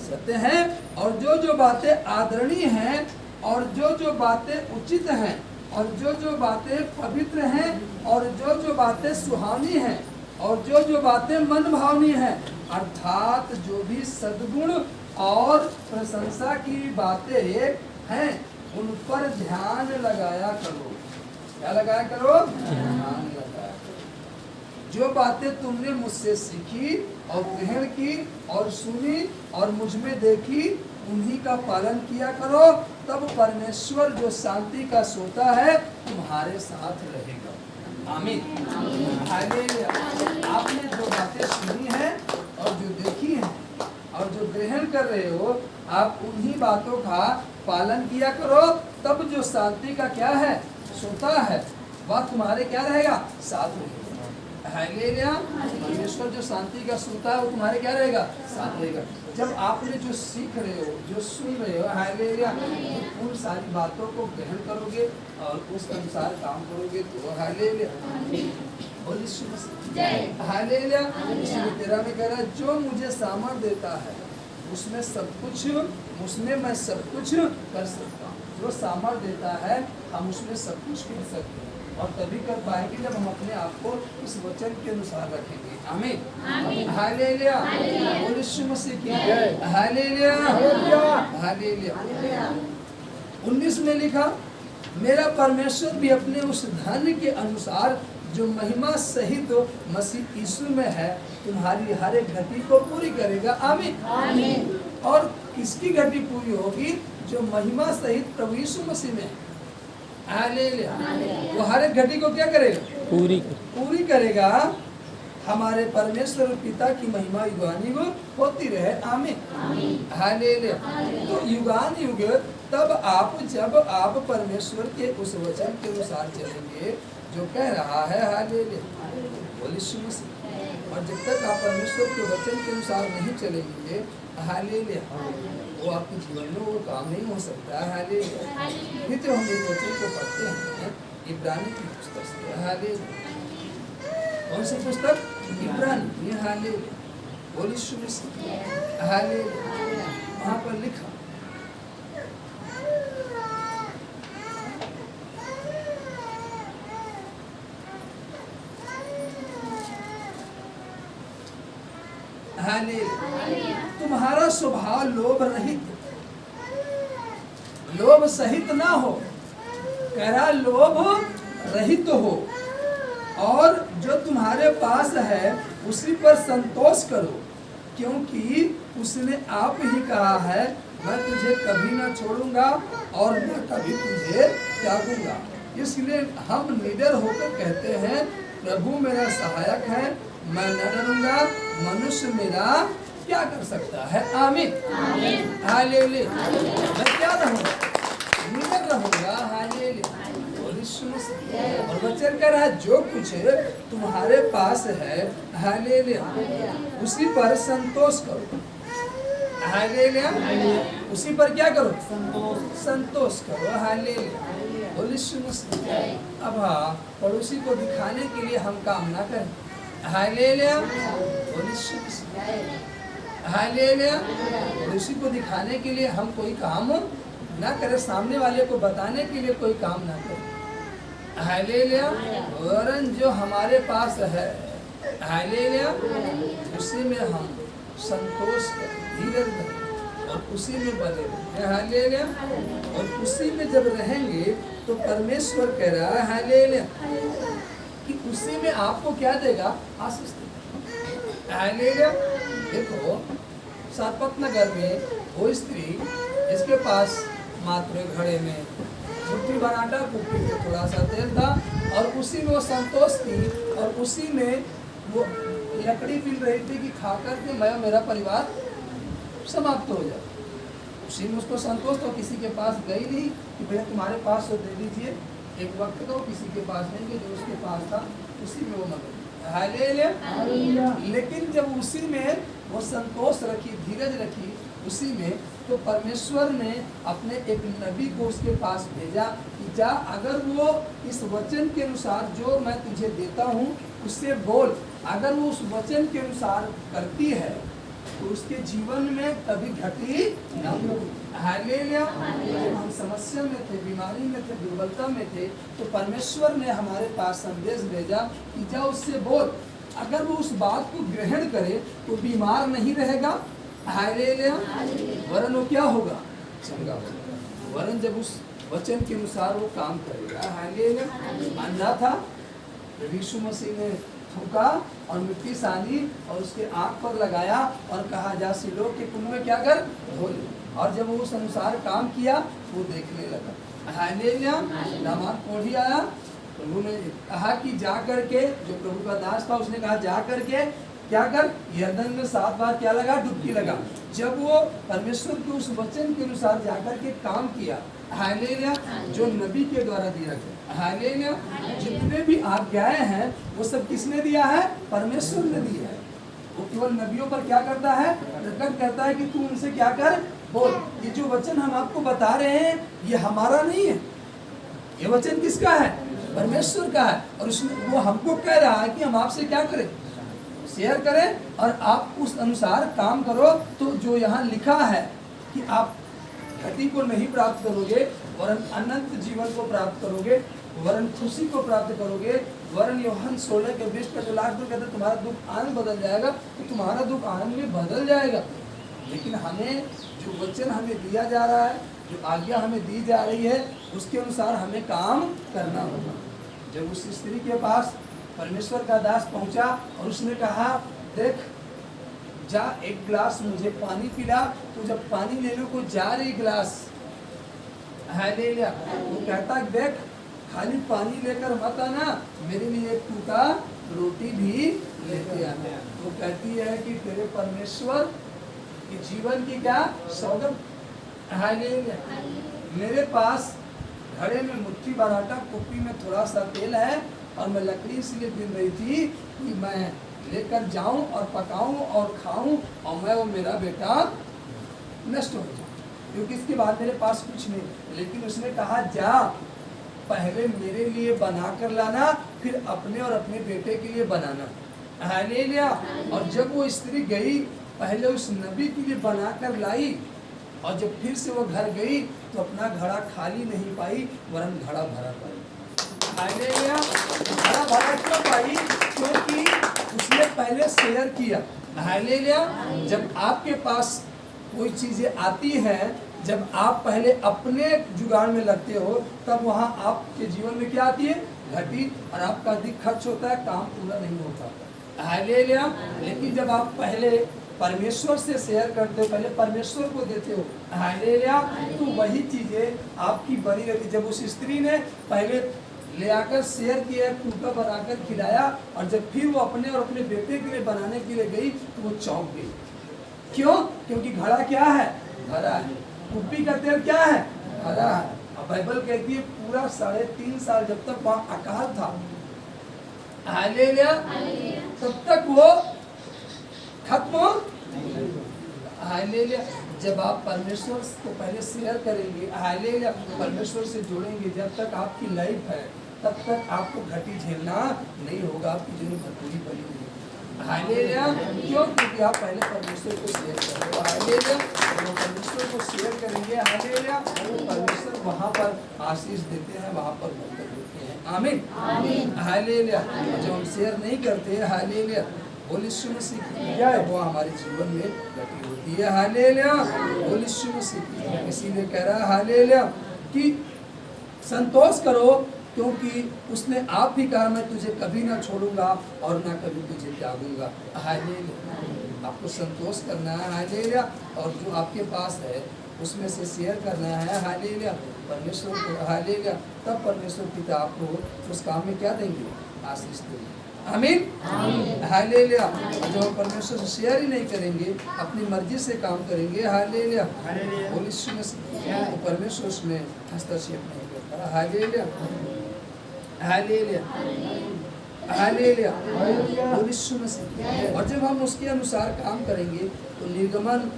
सत्य हैं, और जो जो बातें आदरणीय हैं, और जो जो बातें उचित हैं, और जो जो बातें पवित्र हैं, और जो जो बातें सुहानी हैं, और जो जो बातें मन भावनी हैं, अर्थात जो भी सद्गुण और प्रशंसा की बातें हैं, उन पर ध्यान लगाया करो। क्या लगाया करो? ध्यान लगाया करो। जो बातें तुमने मुझसे सीखी और ग्रहण की और सुनी और मुझ में देखी, उन्हीं का पालन किया करो, तब परमेश्वर जो शांति का सोता है तुम्हारे साथ रहेगा। आमीन। हालेलुया। आपने जो बातें सुनी हैं और जो देखी हैं और जो ग्रहण कर रहे हो, आप उन्हीं बातों का पालन किया करो, तब जो शांति का क्या है, सोता है, वह तुम्हारे क्या रहेगा, साथ रहेगा। हालेलुया। परमेश्वर जो शांति का सोता है वो तुम्हारे क्या रहेगा, साथ रहेगा। जब आपने जो सीख रहे हो, जो सुन रहे हो, हालेलुया, उन सारी बातों को ग्रहण करोगे और उस अनुसार काम करोगे तो हालेलुया, बोलिए यीशु मसीह जय। हालेलुया। इसलिए 13 में कह रहा है, जो मुझे सामर्थ देता है उसमें सब कुछ, उसमें मैं सब कुछ कर सकता हूँ। जो सामर्थ देता है हम उसमें सब कुछ कर सकते हैं, और तभी कर पाएंगे जब हम अपने आप को इस वचन के अनुसार रखेंगे। आमीन। हालेलुया। बोलिए यीशु मसीह की जय। Hallelujah, hallelujah. 19 में लिखा, मेरा परमेश्वर भी अपने उस धन के अनुसार जो महिमा सहित मसीह यीशु में है, तुम्हारी हर एक घटी को पूरी करेगा। आमीन। और किसकी घटी पूरी होगी? जो महिमा सहित प्रभु यीशु मसीह में है। हालेलुया। वो हर एक घटी को क्या करेगा? पूरी करेगा। हमारे परमेश्वर पिता की महिमा युगानुयुग होती रहे। आमीन। हालेलुया। तो युगानुयुग तब आप, जब आप परमेश्वर के उस वचन के अनुसार चलेंगे जो कह रहा है। हालेलुया, बोलिए यीशु मसीह। और जब तक आप परमेश्वर के वचन के अनुसार नहीं चलेंगे, हालेलुया, वो आपके जीवन में वो काम नहीं हो सकता। हालेलुया। फिर तो हम एक वचन को पढ़ते हैं इब्रानी की पुस्तक से। हालेलुया। कौन सी पुस्तक? इब्रानी। हालेलुया, बोलिए यीशु मसीह। हालेलुया। वहाँ पर लिखा, हालेलुया, तुम्हारा स्वभाव लोभ रहित, लोभ सहित ना हो। कह रहा लोभ रहित हो, और जो तुम्हारे पास है उसी पर संतोष करो, क्योंकि उसने आप ही कहा है, मैं तुझे कभी ना छोड़ूंगा और मैं कभी तुझे त्यागूंगा। इसलिए हम निडर होकर कहते हैं, प्रभु मेरा सहायक है, मैं न डरूंगा। मनुष्य मेरा क्या कर सकता है? आमीन। हालेलुया। मैं क्या रहूंगा? निडर रहूंगा। हालेलुया। और वचन कह रहा है, जो कुछ तुम्हारे पास है, हालेलुया, उसी पर संतोष करो। हालेलुया। उसी पर क्या करो? संतोष करो। हालेलुया, बोलिए यीशु मसीह। अब हाँ, पड़ोसी को दिखाने के लिए हम काम ना करें। हालेलुया, बोलिए यीशु मसीह। हालेलुया। पड़ोसी को दिखाने के लिए हम कोई काम ना करें, सामने वाले को बताने के लिए कोई काम ना करें। हालेलुया। वरन जो हमारे पास है, हालेलुया, उसी में हम संतोष करें, धीरज करें और उसी में बने रहें, हालेलुया। और उसी में जब रहेंगे तो परमेश्वर कह रहा है, हालेलुया, कि उसी में आपको क्या देगा? आशीष देगा, हालेलुया। देखो सारपत नगर में वो स्त्री जिसके पास मात्र घड़े में मुट्ठी भर आटा, कुप्पी में थोड़ा सा तेल था और उसी में वो संतोष थी और उसी में वो लकड़ी पील रही थी कि खाकर के मैं मेरा परिवार समाप्त हो जाए। उसी में उसको संतोष तो किसी के पास गई नहीं कि भैया तुम्हारे पास तो दे दीजिए, एक वक्त तो किसी के पास नहीं कि जो उसके पास था उसी में वो मगन। हालेलुया। लेकिन जब उसी में वो संतोष रखी, धीरज रखी उसी में, तो परमेश्वर ने अपने एक नबी को उसके पास भेजा कि जा, अगर वो इस वचन के अनुसार जो मैं तुझे देता हूँ उससे बोल, अगर वो उस वचन के अनुसार करती है तो उसके जीवन में कभी घटी ना होगी। हालेलुया। जब हम समस्या में थे, बीमारी में थे, दुर्बलता में थे, तो परमेश्वर ने हमारे पास संदेश भेजा कि जाओ उससे बोल, अगर वो उस बात को ग्रहण करे तो बीमार नहीं रहेगा, हालेलुया, वरन वो क्या होगा? चंगा होगा। वरन जब उस वचन के अनुसार वो काम करेगा, हालेलुया। अंधा था, यीशु मसीह ने थूका और मिट्टी सानी और उसके आँख पर लगाया और कहा जा सिलोह के कुएं में क्या कर? धो ले। और जब वो उस अनुसार काम किया वो देखने लगा, हालेलुया। नामान कोढ़ी आया, प्रभु ने कहा कि जा करके, जो प्रभु का दास था उसने कहा जा करके क्या कर? यरदन में 7 बार क्या लगा? डुबकी लगा। जब वो परमेश्वर के उस वचन के अनुसार जाकर के काम किया, हालेलुया, जो नबी के द्वारा दिया गया, हालेलुया, जितने भी आज्ञाएं हैं वो सब किसने दिया है? परमेश्वर ने दिया है। वो केवल नबियों पर क्या करता है? प्रकट करता है कि तू उनसे क्या कर? बोल। ये जो वचन हम आपको बता रहे हैं ये हमारा नहीं है, ये वचन किसका है? परमेश्वर का है। और उसमें वो हमको कह रहा है कि हम आपसे क्या करें? शेयर करें और आप उस अनुसार काम करो। तो जो यहाँ लिखा है कि आप घटी को नहीं प्राप्त करोगे वरन अनंत जीवन को प्राप्त करोगे, वरन खुशी को प्राप्त करोगे, वरन यूहन्ना 16 के 20 का जो लास्ट में कहते हैं तुम्हारा दुख आनंद बदल जाएगा, तो तुम्हारा दुख आनंद में बदल जाएगा। लेकिन हमें जो वचन हमें दिया जा रहा है, जो आज्ञा हमें दी जा रही है, उसके अनुसार हमें काम करना होगा। जब उस स्त्री के पास परमेश्वर का दास पहुंचा और उसने कहा देख जा एक गिलास मुझे पानी पिला, तो जब पानी लेने को जा रही गिलास, हालेलुया, वो कहता देख खाली पानी लेकर मत आना, मेरे लिए एक टूटा रोटी भी लेते आना। वो कहती है कि तेरे परमेश्वर के जीवन की क्या सौगंध, हालेलुया, मेरे पास घड़े में मुट्ठी भर आटा, कुप्पी में थोड़ा सा तेल है और मैं लकड़ी इसलिए बिन रही थी कि मैं लेकर जाऊं और पकाऊं और खाऊं और मैं वो मेरा बेटा नष्ट हो जाए, क्योंकि इसके बाद मेरे पास कुछ नहीं। लेकिन उसने कहा जा पहले मेरे लिए बना कर लाना, फिर अपने और अपने बेटे के लिए बनाना, हालेलुया। और जब वो स्त्री गई पहले उस नबी के लिए बना कर लाई और जब फिर से वो घर गई तो अपना घड़ा खाली नहीं पाई वरन घड़ा भरा पाई, हालेलुया। घड़ा भरा क्यों पाई? क्योंकि उसने पहले शेयर किया, हालेलुया। जब आपके पास कोई चीजें आती हैं, जब आप पहले अपने जुगाड़ में लगते हो तब वहाँ आपके जीवन में क्या आती है? घटी, और आपका अधिक खर्च होता है, काम पूरा नहीं होता, हालेलुया। लेकिन जब आप पहले परमेश्वर से शेयर करते हो, पहले परमेश्वर को देते हो, हालेलुया, तो वही चीजें आपकी बनी रहती। जब उस स्त्री ने पहले ले आकर शेयर किया, टूका बनाकर खिलाया और जब फिर वो अपने और अपने बेटे के लिए बनाने के लिए गई तो वो चौंक गई। क्यों? क्योंकि घड़ा क्या है? भरा है। कुप्पी का तेल क्या है? भरा है। अब बाइबल कहती है पूरा 3.5 साल जब तक वहाँ अकाल था, हालेलुया, तब तक वो खत्म, हालेलुया। जब आप परमेश्वर को पहले शेयर करेंगे, हालेलुया, परमेश्वर से जुड़ेंगे, जब तक आपकी लाइफ है तब तक आपको घटी झेलना नहीं होगा, आपकी जीवन भरपूरी बनी हुई, हालेलुया। क्यों? क्योंकि आप पहले परमेश्वर को शेयर करेंगे, हालेलुया। जब परमेश्वर को शेयर करेंगे, हालेलुया, परमेश्वर वहाँ पर आशीष देते हैं, वहाँ पर बरकत देते हैं, आमीन हालेलुया। जब हम शेयर नहीं करते हालेलुया बोल यीशु मसीह की जय, वो हमारे जीवन में घटी होती है हालेलुया बोल यीशु मसीह की। इसीलिए कह रहा है हालेलुया कि संतोष करो, क्योंकि उसने आप भी कहा मैं तुझे कभी ना छोड़ूंगा और ना कभी तुझे त्यागूंगा हालेलुया। आपको संतोष करना है हालेलुया, और जो आपके पास है उसमें से शेयर करना है हालेलुया परमेश्वर को हालेलुया। तब परमेश्वर पिता आपको उस काम में क्या देंगे? आशीष देंगे। आमीन हालेलुया। जब हम परमेश्वर से शेयर ही नहीं करेंगे, अपनी मर्जी से काम करेंगे हालेलुया बोल यीशु मसीह, तो परमेश्वर उसमें हस्तक्षेप नहीं करता हालेलुया हालेलुया हालेलुया बोल यीशु मसीह। और जब हम उसके अनुसार काम करेंगे तो निर्गमन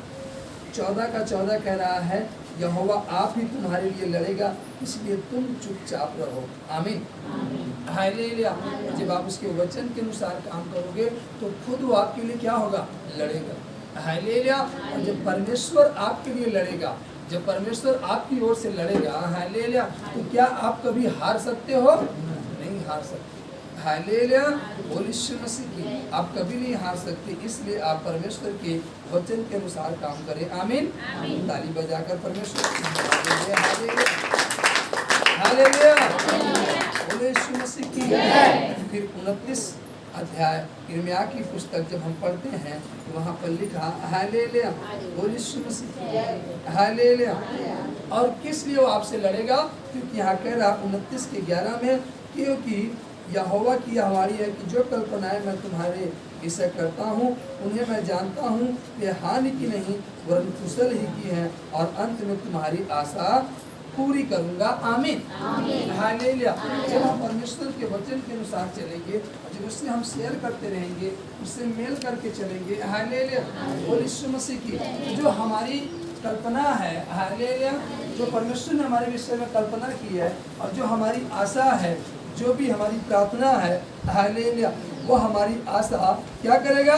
14:14 कह रहा है यहोवा आप ही तुम्हारे लिए लड़ेगा, इसलिए तुम चुपचाप रहो। आमीन हालेलुया। जब आप उसके वचन के अनुसार काम करोगे तो खुद वो आपके लिए क्या होगा? लड़ेगा हालेलुया। और जब परमेश्वर आपके लिए लड़ेगा, जब परमेश्वर आपकी ओर से लड़ेगा हालेलुया, तो क्या आप कभी हार सकते हो? नहीं हार सकते हालेलुया बोल यीशु मसीह की। आप कभी नहीं हार सकते, इसलिए आप परमेश्वर के वचन के अनुसार काम करें। आमीन ताली बजाकर परमेश्वर हालेलुया बोल यीशु मसीह की। फिर 29 अध्याय यिर्मयाह की पुस्तक जब हम पढ़ते हैं तो वहाँ पर लिखा हालेलुया बोल यीशु मसीह हालेलुया। और किस लिए वो आपसे लड़ेगा? क्योंकि यहाँ कह रहा 29:11 में, क्योंकि यहोवा की हमारी है कि जो कल्पनाएं मैं तुम्हारे विषय करता हूँ उन्हें मैं जानता हूँ, वे हानि की नहीं वरन कुशल ही की है, और अंत में तुम्हारी आशा पूरी करूंगा। आमीन हालेलुया। जब हम परमेश्वर के वचन के अनुसार चलेंगे, जब उससे हम शेयर करते रहेंगे, उससे मेल करके चलेंगे हालेलुया बोल यीशु मसीह की। जो हमारी कल्पना है हालेलुया, जो परमेश्वर ने हमारे विषय में कल्पना की है, और जो हमारी आशा है, जो भी हमारी प्रार्थना है हालेलुया, वो हमारी आशा क्या करेगा?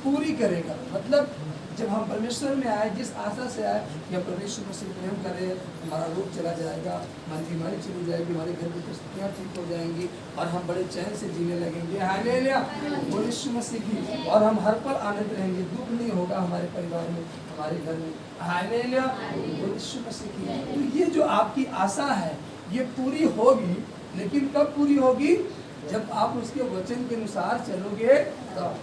पूरी करेगा। मतलब जब हम परमेश्वर में आए, जिस आशा से आए कि हम परमेश्वर को सिर्फ प्रेम करें, हमारा रोग चला जाएगा, हमारी बीमारी चली जाएगी, हमारे घर की परिस्थितियाँ ठीक हो जाएंगी और हम बड़े चैन से जीने लगेंगे हालेलुया बोल यीशु मसीह की। और हम हर पल आनंद रहेंगे, दुख नहीं होगा हमारे परिवार में, हमारे घर में हालेलुया बोल यीशु मसीह की। तो ये जो आपकी आशा है ये पूरी होगी, लेकिन कब पूरी होगी? जब आप उसके वचन के अनुसार चलोगे। तो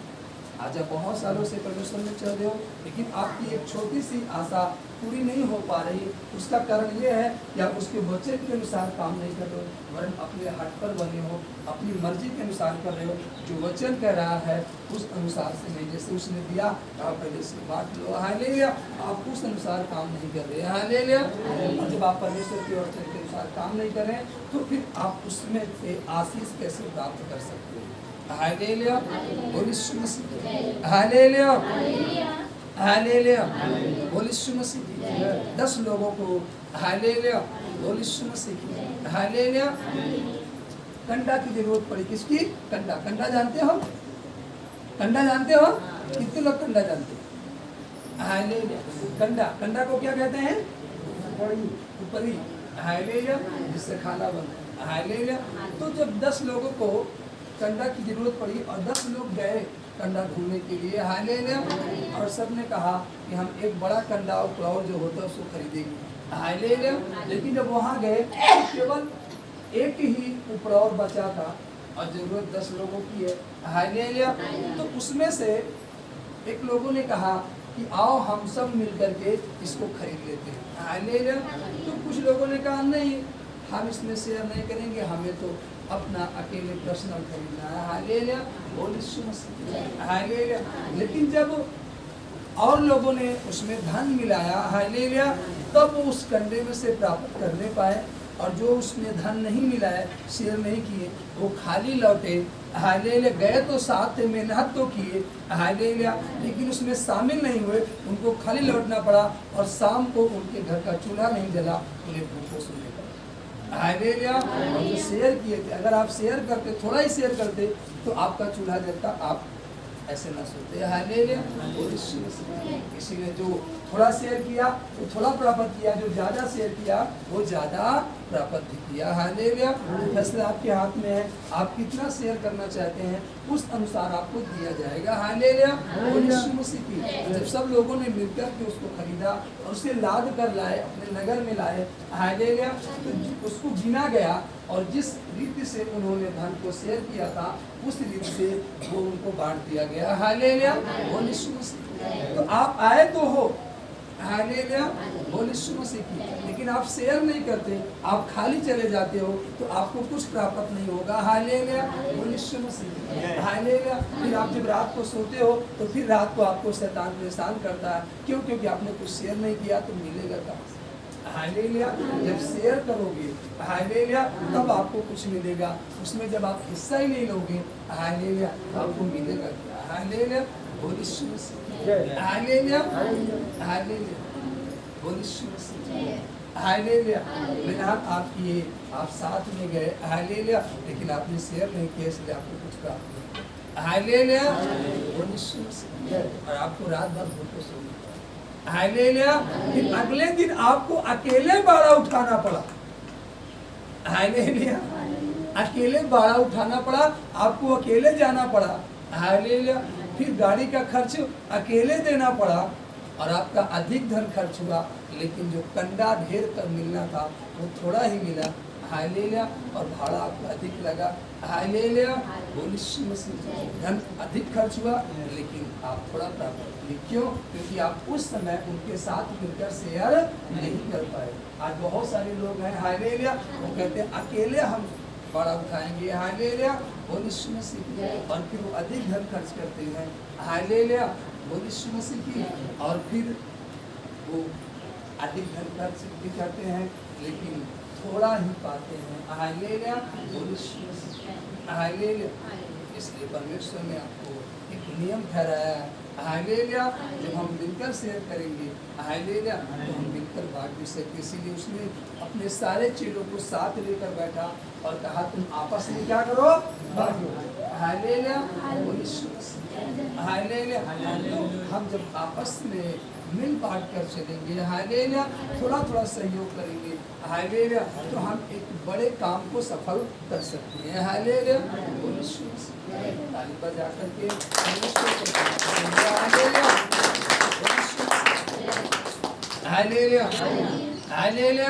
आज आप बहुत सालों से परमेश्वर में चल रहे हो, लेकिन आपकी एक छोटी सी आशा पूरी नहीं हो पा रही। उसका कारण ये है कि आप उसके वचन के अनुसार काम नहीं कर रहे हो, वरन अपने हट पर बने हो, अपनी मर्जी के अनुसार कर रहे हो। जो वचन कह रहा है उस अनुसार से नहीं, जैसे उसने दिया आप पहले से बांट लो हालेलुया, आप उस अनुसार काम नहीं कर रहे हालेलुया। और जब आप परमेश्वर के वचन के अनुसार काम नहीं कर रहे तो फिर आप उसमें से आशीष कैसे प्राप्त कर सकते हो? हालेलुया बोल यीशु मसीह हालेलुया हालेलुया बोल यीशु मसीह। 10 लोगों को हालेलुया बोल यीशु मसीह हालेलुया कंडा की जरूरत पड़ी। किसकी? कंडा। कंडा जानते हो? कंडा जानते हो? कितने लोग कंडा जानते हो? हालेलुया। कंडा, कंडा को क्या कहते हैं? ऊपरी हालेलुया, जिससे खाना बनता है हालेलुया। तो जब 10 लोगों को कंडा की जरूरत पड़ी और 10 लोग गए कंडा ढूंढने के लिए हालेलुया, और सब ने कहा कि हम एक बड़ा कंडा उपराव जो होता है उसको खरीदेंगे हालेलुया। लेकिन जब वहाँ गए केवल एक ही उपराव बचा था और जरूरत 10 लोगों की है हालेलुया। तो उसमें से एक लोगों ने कहा कि आओ हम सब मिल करके इसको खरीद लेते हैं हालेलुया। तो कुछ लोगों ने कहा नहीं, हम इसमें शेयर नहीं करेंगे, हमें तो अपना अकेले पर्सनल खरीदना है हालेलुया बोल यीशु मसीह हालेलुया। लेकिन जब और लोगों ने उसमें धन मिलाया हालेलुया, तब वो उस कंडे में से प्राप्त करने पाए। और जो उसमें धन नहीं मिलाए, शेयर नहीं किए, वो खाली लौटे हालेलुया। गए तो साथ थे, मेहनत तो किए हालेलुया, लेकिन उसमें शामिल नहीं हुए, उनको खाली लौटना पड़ा। और शाम को उनके घर का चूल्हा नहीं जला, उन्हें भूखों सोने पड़ा हालेलुया। और जो शेयर किए थे, अगर आप शेयर करते, थोड़ा ही शेयर करते तो आपका चूल्हा जलता, आप ऐसे ना सोते हालेलुया। और इसी ने जो थोड़ा शेयर किया वो थोड़ा प्राप्त किया, जो ज़्यादा शेयर किया वो ज़्यादा प्राप्त किया। हालेलुया। फैसला आपके हाथ में है, आप कितना शेयर करना चाहते हैं उस अनुसार आपको दिया जाएगा। हालेलुया। और यीशु मसीह की जब सब लोगों ने मिलकर के उसको खरीदा और उसे लाद कर लाए, अपने नगर में लाए, हालेलुया, तो उसको गिना गया और जिस रीति से उन्होंने धन को शेयर किया था उस रीति से वो उनको बांट दिया गया। हालेलुया। और यीशु मसीह, तो आप आए तो हो, हालेलुया, बोल यीशु मसीह की, लेकिन आप शेयर नहीं करते, आप खाली चले जाते हो तो आपको कुछ प्राप्त नहीं होगा। हालेलुया, बोल यीशु मसीह। हालेलुया। फिर आप जब रात को सोते हो तो फिर रात को आपको शैतान परेशान करता है, क्यों? क्योंकि आपने कुछ शेयर नहीं किया तो मिलेगा कहाँ से? हालेलुया। जब शेयर करोगे, हालेलुया, तब आपको कुछ मिलेगा। उसमें जब आप हिस्सा ही नहीं लोगे, हालेलुया, तो आपको मिलेगा क्या? हालेलुया, बोल यीशु मसीह। हालेलुया, हालेलुया, बोल यीशु मसीह। हालेलुया। मैंने आप किए, आप साथ में गए, हालेलुया, लेकिन आपने शेयर नहीं किया इसलिए आपको कुछ प्राप्त नहीं। हालेलुया, बोल यीशु मसीह। और आपको रात भर भूख को सोना पड़ा। हालेलुया। फिर अगले दिन आपको अकेले बाड़ा उठाना पड़ा। हालेलुया। अकेले बाड़ा उठाना पड़ा, आपको अकेले जाना पड़ा। हालेलुया। फिर गाड़ी का खर्च अकेले देना पड़ा और आपका अधिक धन खर्च हुआ, लेकिन जो कंडा ढेर कर मिलना था वो थोड़ा ही मिला। हालेलुया। और भाड़ा आपका अधिक लगा। हालेलुया, बोल यीशु मसीह। धन अधिक खर्च हुआ लेकिन आप थोड़ा प्राप्त किए, क्यों? क्योंकि आप उस समय उनके साथ मिलकर शेयर नहीं कर पाए। आज बहुत सारे लोग हैं, हालेलुया, वो कहते हैं अकेले हम बड़ा उठाएंगे। हालेलुया, बोल यीशु मसीह। और फिर वो अधिक धन खर्च करते हैं। हालेलुया, बोल यीशु मसीह की। और फिर वो अधिक धन खर्च भी करते हैं लेकिन थोड़ा ही पाते हैं। हालेलुया, बोल यीशु मसीह। हालेलुया। इसलिए परमेश्वर ने आपको एक नियम ठहराया है। हालेलुया, जब हम मिलकर शेयर करेंगे, हालेलुया, तो हम मिलकर बांट भी सकते। इसीलिए उसने अपने सारे चेलों को साथ लेकर बैठा और कहा तुम आपस में क्या करो? बांटो। हालेलुया, बोल यीशु मसीह। हालेलुया। तो हम जब आपस में मिल बांट कर चलेंगे, हालेलुया, थोड़ा थोड़ा सहयोग करेंगे, हालेलुया, तो हम एक बड़े काम को सफल कर सकते हैं। हालेलुया, बोल यीशु मसीह। ताली बजा करके हालेलुया, हालेलुया,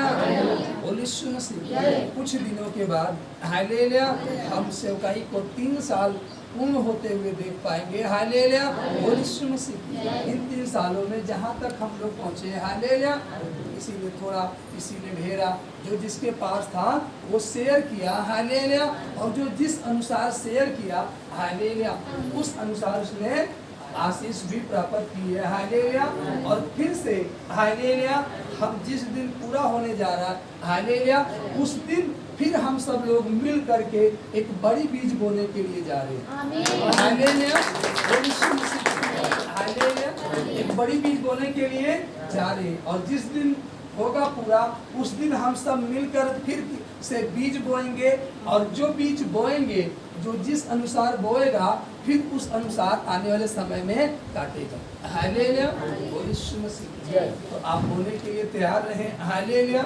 बोल यीशु मसीह। कुछ दिनों के बाद, हालेलुया, हम सेवकाई को 3 साल पूर्ण होते हुए देख पाएंगे। हालेलुया, बोल यीशु मसीह। इन 3 सालों में जहाँ तक हम लोग पहुँचे, हालेलुया, किसी ने थोड़ा, किसी ने ढेरा, जो जिसके पास था वो शेयर किया। हालेलुया। और जो जिस अनुसार शेयर किया, हालेलुया, उस अनुसार उसने आशीष भी प्राप्त की है। हालेलुया। और फिर से, हालेलुया, हम जिस दिन पूरा होने जा रहा है, हालेलुया, उस दिन फिर हम सब लोग मिल करके एक बड़ी बीज बोने के लिए जा रहे हैं। हालेलुया, हालेलुया, एक बड़ी बीज बोने के लिए जा रहे हैं। और जिस दिन होगा पूरा, उस दिन हम सब मिलकर फिर से बीज बोएंगे और जो बीज बोएंगे, जो जिस अनुसार बोएगा, फिर उस अनुसार आने वाले समय में काटेगा। हालेलुया, बोल यीशु मसीह। तो आप बोने के लिए तैयार रहें। हालेलुया,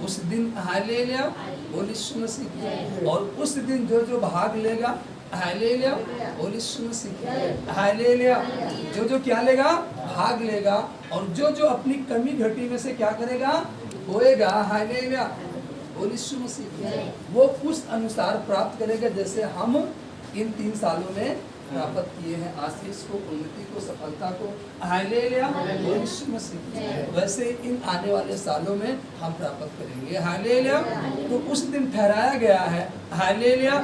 उस दिन, हालेलुया, बोल यीशु मसीह। और उस दिन जो जो भाग लेगा, हालेलुया, बोल यीशु मसीह। हालेलुया, जो जो क्या लेगा? भाग लेगा। और जो जो अपनी कमी घटी में से क्या करेगा? होएगा। हालेलुया, बोल यीशु मसीह। वो उस अनुसार प्राप्त करेगा जैसे हम इन 3 सालों में प्राप्त किए हैं, आशीष को, उन्नति को, सफलता को। हालेलुया, बोल यीशु मसीह। वैसे इन आने वाले सालों में हम प्राप्त करेंगे। हालेलुया। तो उस दिन ठहराया गया है, हालेलुया,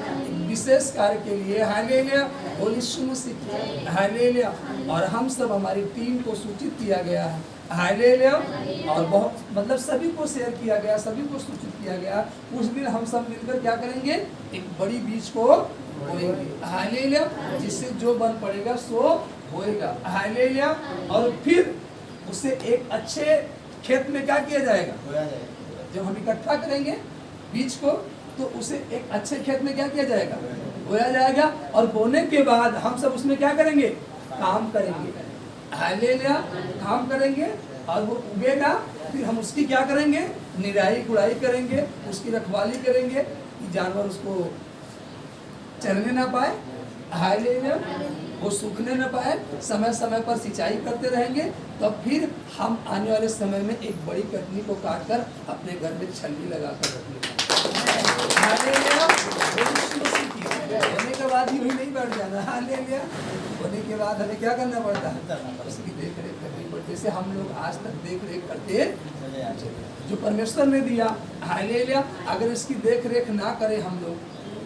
विशेष कार्य के लिए। हालेलुया, बोल यीशु मसीह। हालेलुया। और हम सब, हमारी टीम को सूचित किया गया है। हालेलुया। और बहुत, मतलब सभी को शेयर किया गया, सभी को सूचित किया गया। उस दिन हम सब मिलकर क्या करेंगे? एक बड़ी बीज को बोएंगे। हालेलुया, जिससे जो बन पड़ेगा सो होएगा। हालेलुया। और फिर उसे एक अच्छे खेत में क्या किया जाएगा? जब हम इकट्ठा करेंगे बीज को, तो उसे एक अच्छे खेत में क्या किया जाएगा? बोया जाएगा। और बोने के बाद हम सब उसमें क्या करेंगे? काम करेंगे। हालेलुया, काम करेंगे और वो उगेगा, फिर हम उसकी क्या करेंगे, निराई गुड़ाई करेंगे, उसकी रखवाली करेंगे कि जानवर उसको चरने ना पाए, हालेलुया, वो सूखने न पाए, समय समय पर सिंचाई करते रहेंगे। तब फिर हम आने वाले समय में एक बड़ी कटनी को काट कर अपने घर में छलनी लगा कर रखेंगे। होने के बाद ही नहीं बैठ जाना, हालेलुया। होने के बाद हमें क्या करना पड़ता है, उसकी देख रेख करनी पड़ती है। जैसे हम लोग आज तक देख रेख करते जो परमेश्वर ने दिया, हालेलुया, अगर इसकी देख रेख ना करें हम लोग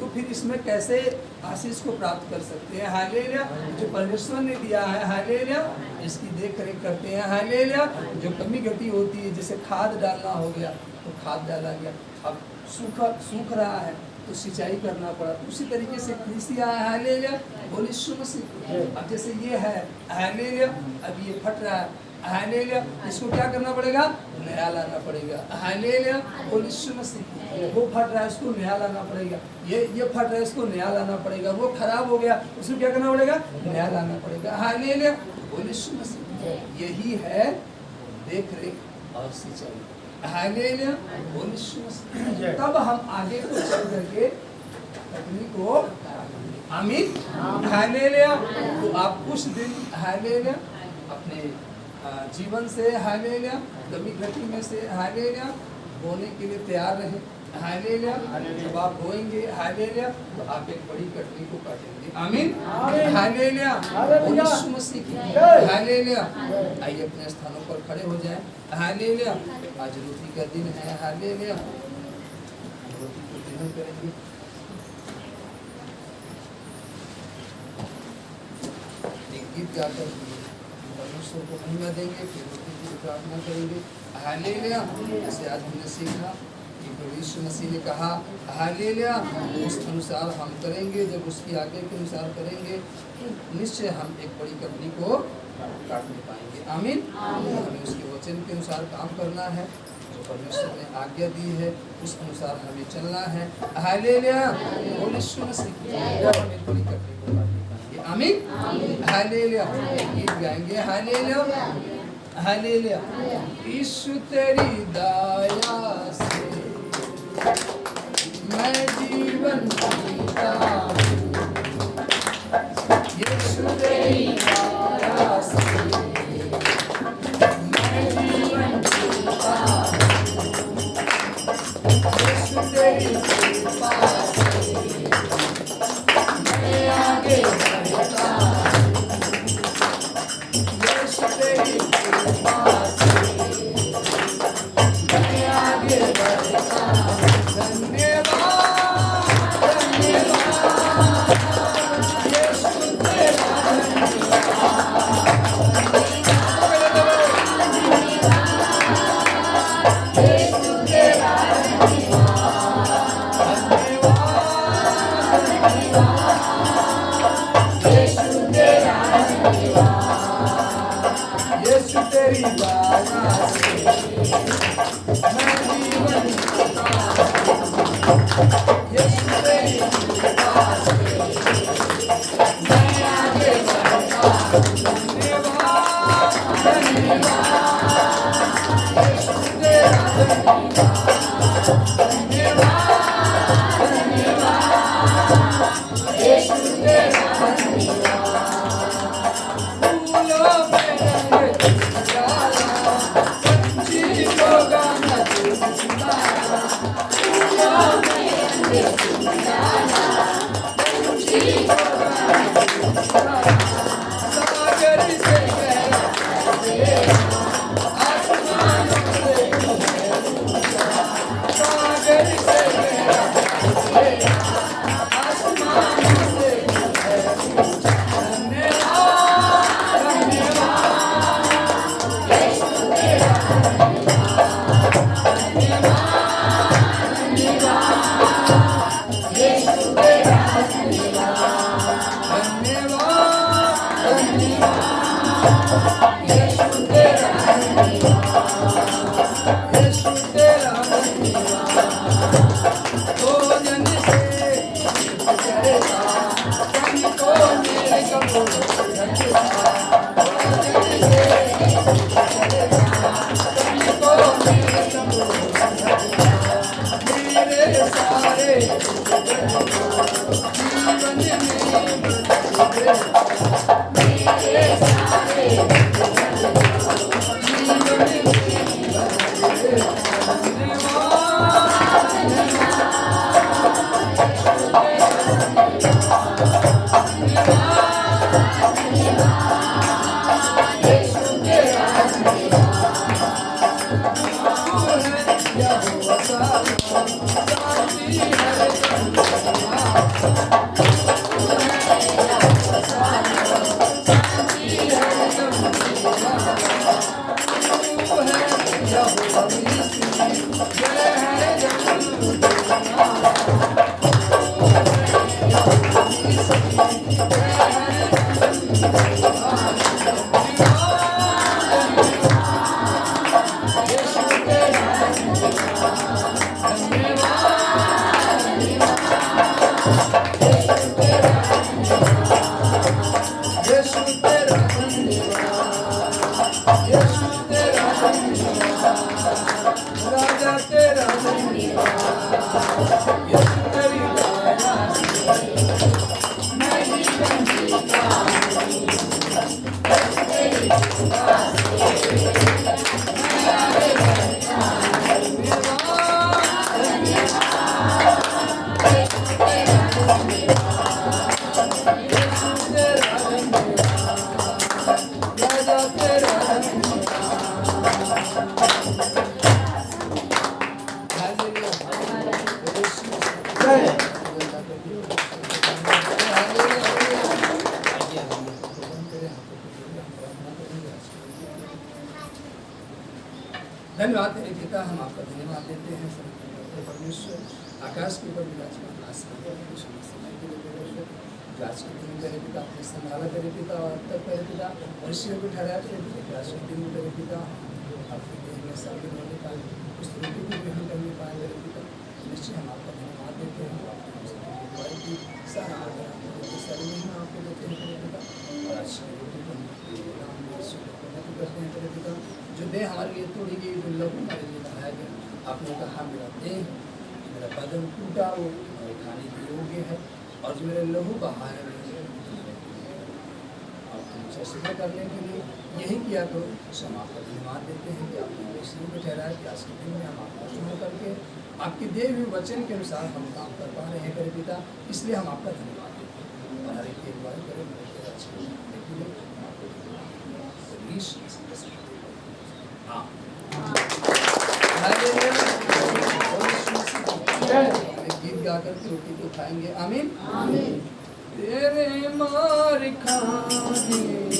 तो फिर इसमें कैसे आशीष को प्राप्त कर सकते हैं, हालेलुया। जो परमेश्वर ने दिया है, हालेलुया, इसकी देख रेख करते हैं, हालेलुया। जो कमी घटी होती है, जैसे खाद डालना हो गया तो खाद डाला गया, अब सूख रहा है तो सिंचाई करना पड़ा। उसी तरीके से कृषि आया, हालेलुया, बोलिए यीशु मसीह। अब जैसे ये है, हालेलुया, अब ये फट रहा है, हालेलुया, इसको क्या करना पड़ेगा, नया लाना पड़ेगा, हालेलुया, बोलिए यीशु मसीह। वो फट रहा है, इसको नया लाना पड़ेगा, ये फट रहा है, इसको नया लाना पड़ेगा, वो खराब हो गया, उसको क्या करना पड़ेगा, नया लाना पड़ेगा, हालेलुया, बोलिए यीशु मसीह। यही है देख रेख और सिंचाई, हालेलुया, बोलिए यीशु मसीह। तब हम आगे को चल करके तकनीक को, आमीन, हालेलुया। तो आप कुछ दिन, हालेलुया, अपने जीवन से, हालेलुया, कमी घटी में से, हालेलुया, बोने के लिए तैयार रहे, हालेलुया। जब आप बोएंगे, हालेलुया, तो आप एक बड़ी कटनी को काटेंगे, आमीन, हालेलुया, यीशु मसीह की, हालेलुया। आइए अपने स्थानों पर खड़े हो जाएं, हालेलुया। आज रोटी का दिन है, हालेलुया, रोटी को ग्रहण करेंगे। एक गीत गाकर परमेश्वर को महिमा देंगे, फिर रोटी की प्रार्थना करेंगे, हालेलुया। जैसे आज हमने सीखा कि प्रभु यीशु मसीह ने कहा, हालेलुया, उस अनुसार हम करेंगे। जब उसकी आज्ञा के अनुसार करेंगे तो निश्चय हम एक बड़ी कटनी को काट नहीं पाएंगे, आमीन। हमें उसके वचन के अनुसार काम करना है, जो परमेश्वर ने आज्ञा दी है उस अनुसार हमें चलना है, हालेलुया, यीशु मसीह। हम एक बड़ी कटनी को काट नहीं पाएंगे, आमीन, हालेलुया। गीत गाएंगे, हालेलुया, हालेलुया। यीशु तेरी दया से मैं जीवन जीता हूँ, यीशु तेरी दया से मैं जीवन जीता हूँ, यीशु तेरी कृपा से मैं आगे बढ़ता हूँ, यीशु तेरी कृपा से मैं आगे बढ़ता हूँ। धन्यवाद, धन्यवाद, यीशु तेरा यीशु तेरी दया से मैं जीवन जीता हूँ, यीशु तेरी कृपा से मैं आगे बढ़ता हूँ। धन्यवाद, धन्यवाद, यीशु तेरा धन्यवाद, धन्यवाद, धन्यवाद, यीशु तेरा धन्यवाद। फूलों में रंग डाला, पंछी को गाना सुनाना, फूलों में रंग डाला, पंछी को गाना सुनाना, सागर से गहरा आसमानों से गहरा, सागर से गहरा आसमानों से गहरा। धन्यवाद, धन्यवाद, यीशु तेरा धन्यवाद, धन्यवाद, धन्यवाद, यीशु तेरा धन्यवाद तेरे पिता, हम आपका धन्यवाद देते हैं सर्वशक्तिमान परमेश्वर, आकाश के ऊपर विराजमान आसमान के ऊपर समय के लिए परमेश्वर, जो आज के दिन में तेरे पिता अपने संभाला तेरे पिता और अब तक तेरे पिता मनुष्य को ठहराया तेरे पिता, आज के दिन में तेरे पिता आपके देह में सब दिन होने पाए, उस रोटी को ग्रहण करने पाए तेरे पिता, निश्चय हम आपका धन्यवाद देते हैं। सारा आदर आपको देते, सारी महिमा आपको देते हैं तेरे पिता, और आज की रोटी को करते हैं तेरे पिता, जो देह हमारे लिए तोड़ी गई, जो लहू हमारे लिए बहाया गया, आपने कहा मेरा देह, मेरा बदन टूटा वो और खाने के योग्य है, और जो मेरे लहू बहाया गया और तुमसे सिद्ध करने के लिए यही किया करो। हम आपका धन्यवाद देते हैं कि आपने वैसे को ठहराया कि आज के दिन में हम आपका सुन करके आपके दिए हुए वचन के अनुसार हम काम कर पा रहे हैं तेरे पिता, इसलिए हम आपका धन्यवाद देते हैं और हर एक की अगुवाई करें गीत गाकर के रोटी को खाएंगे। आमीन। तेरे मार खाने से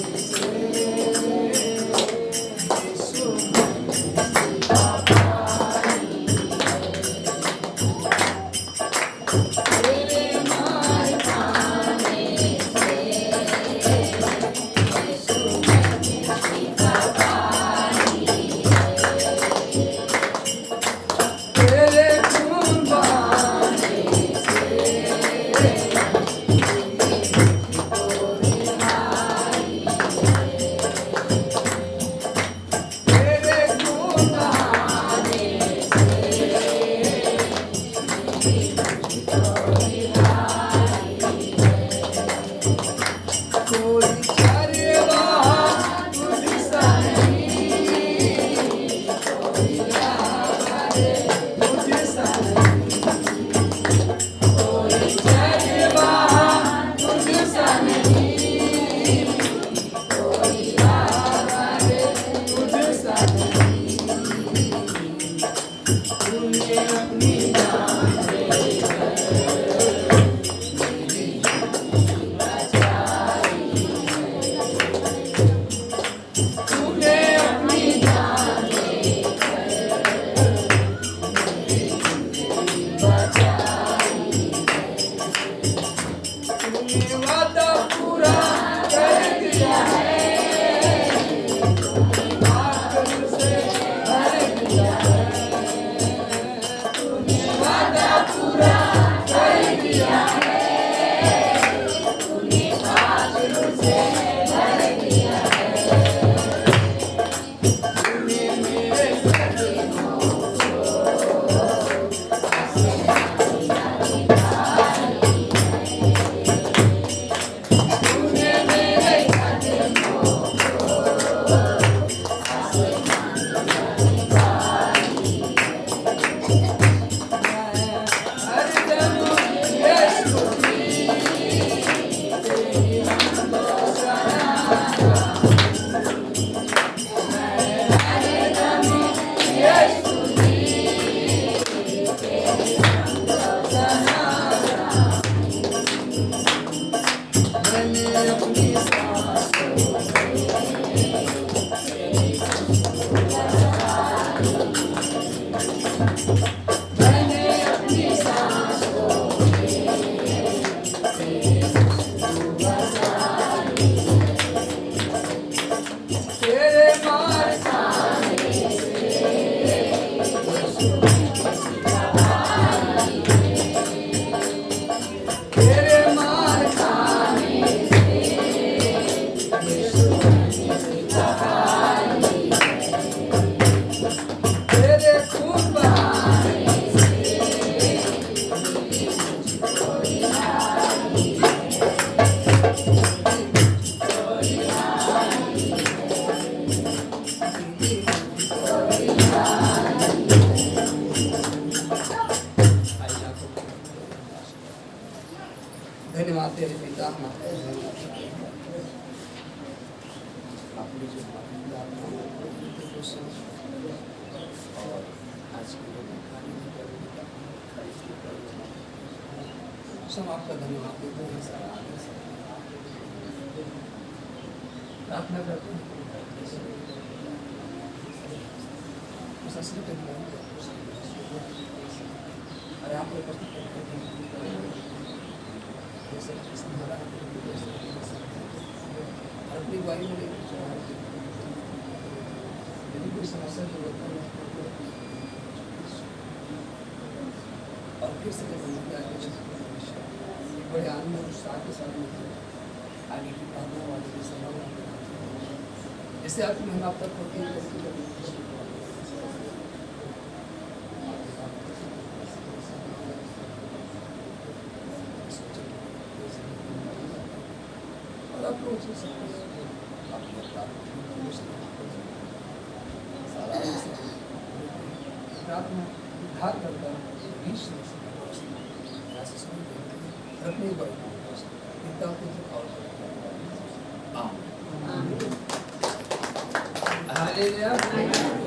धन्यवाद तेरे पिता हमारे अपनी जो और आज की जो खाने की सब आपका धन्यवाद देते हैं सर आगे से प्रार्थना करते हैं उस असली के लिए अरे आप लोग अपनी वायु में यदि कोई समस्या जो होता है और फिर से बड़े आनंद और उत्साह के साथ आगे की प्रार्थना वाले की संभावना जैसे आपकी महिमा तक होती है उद्धार करता रखने पर पिता पुत्र और हालेलुया।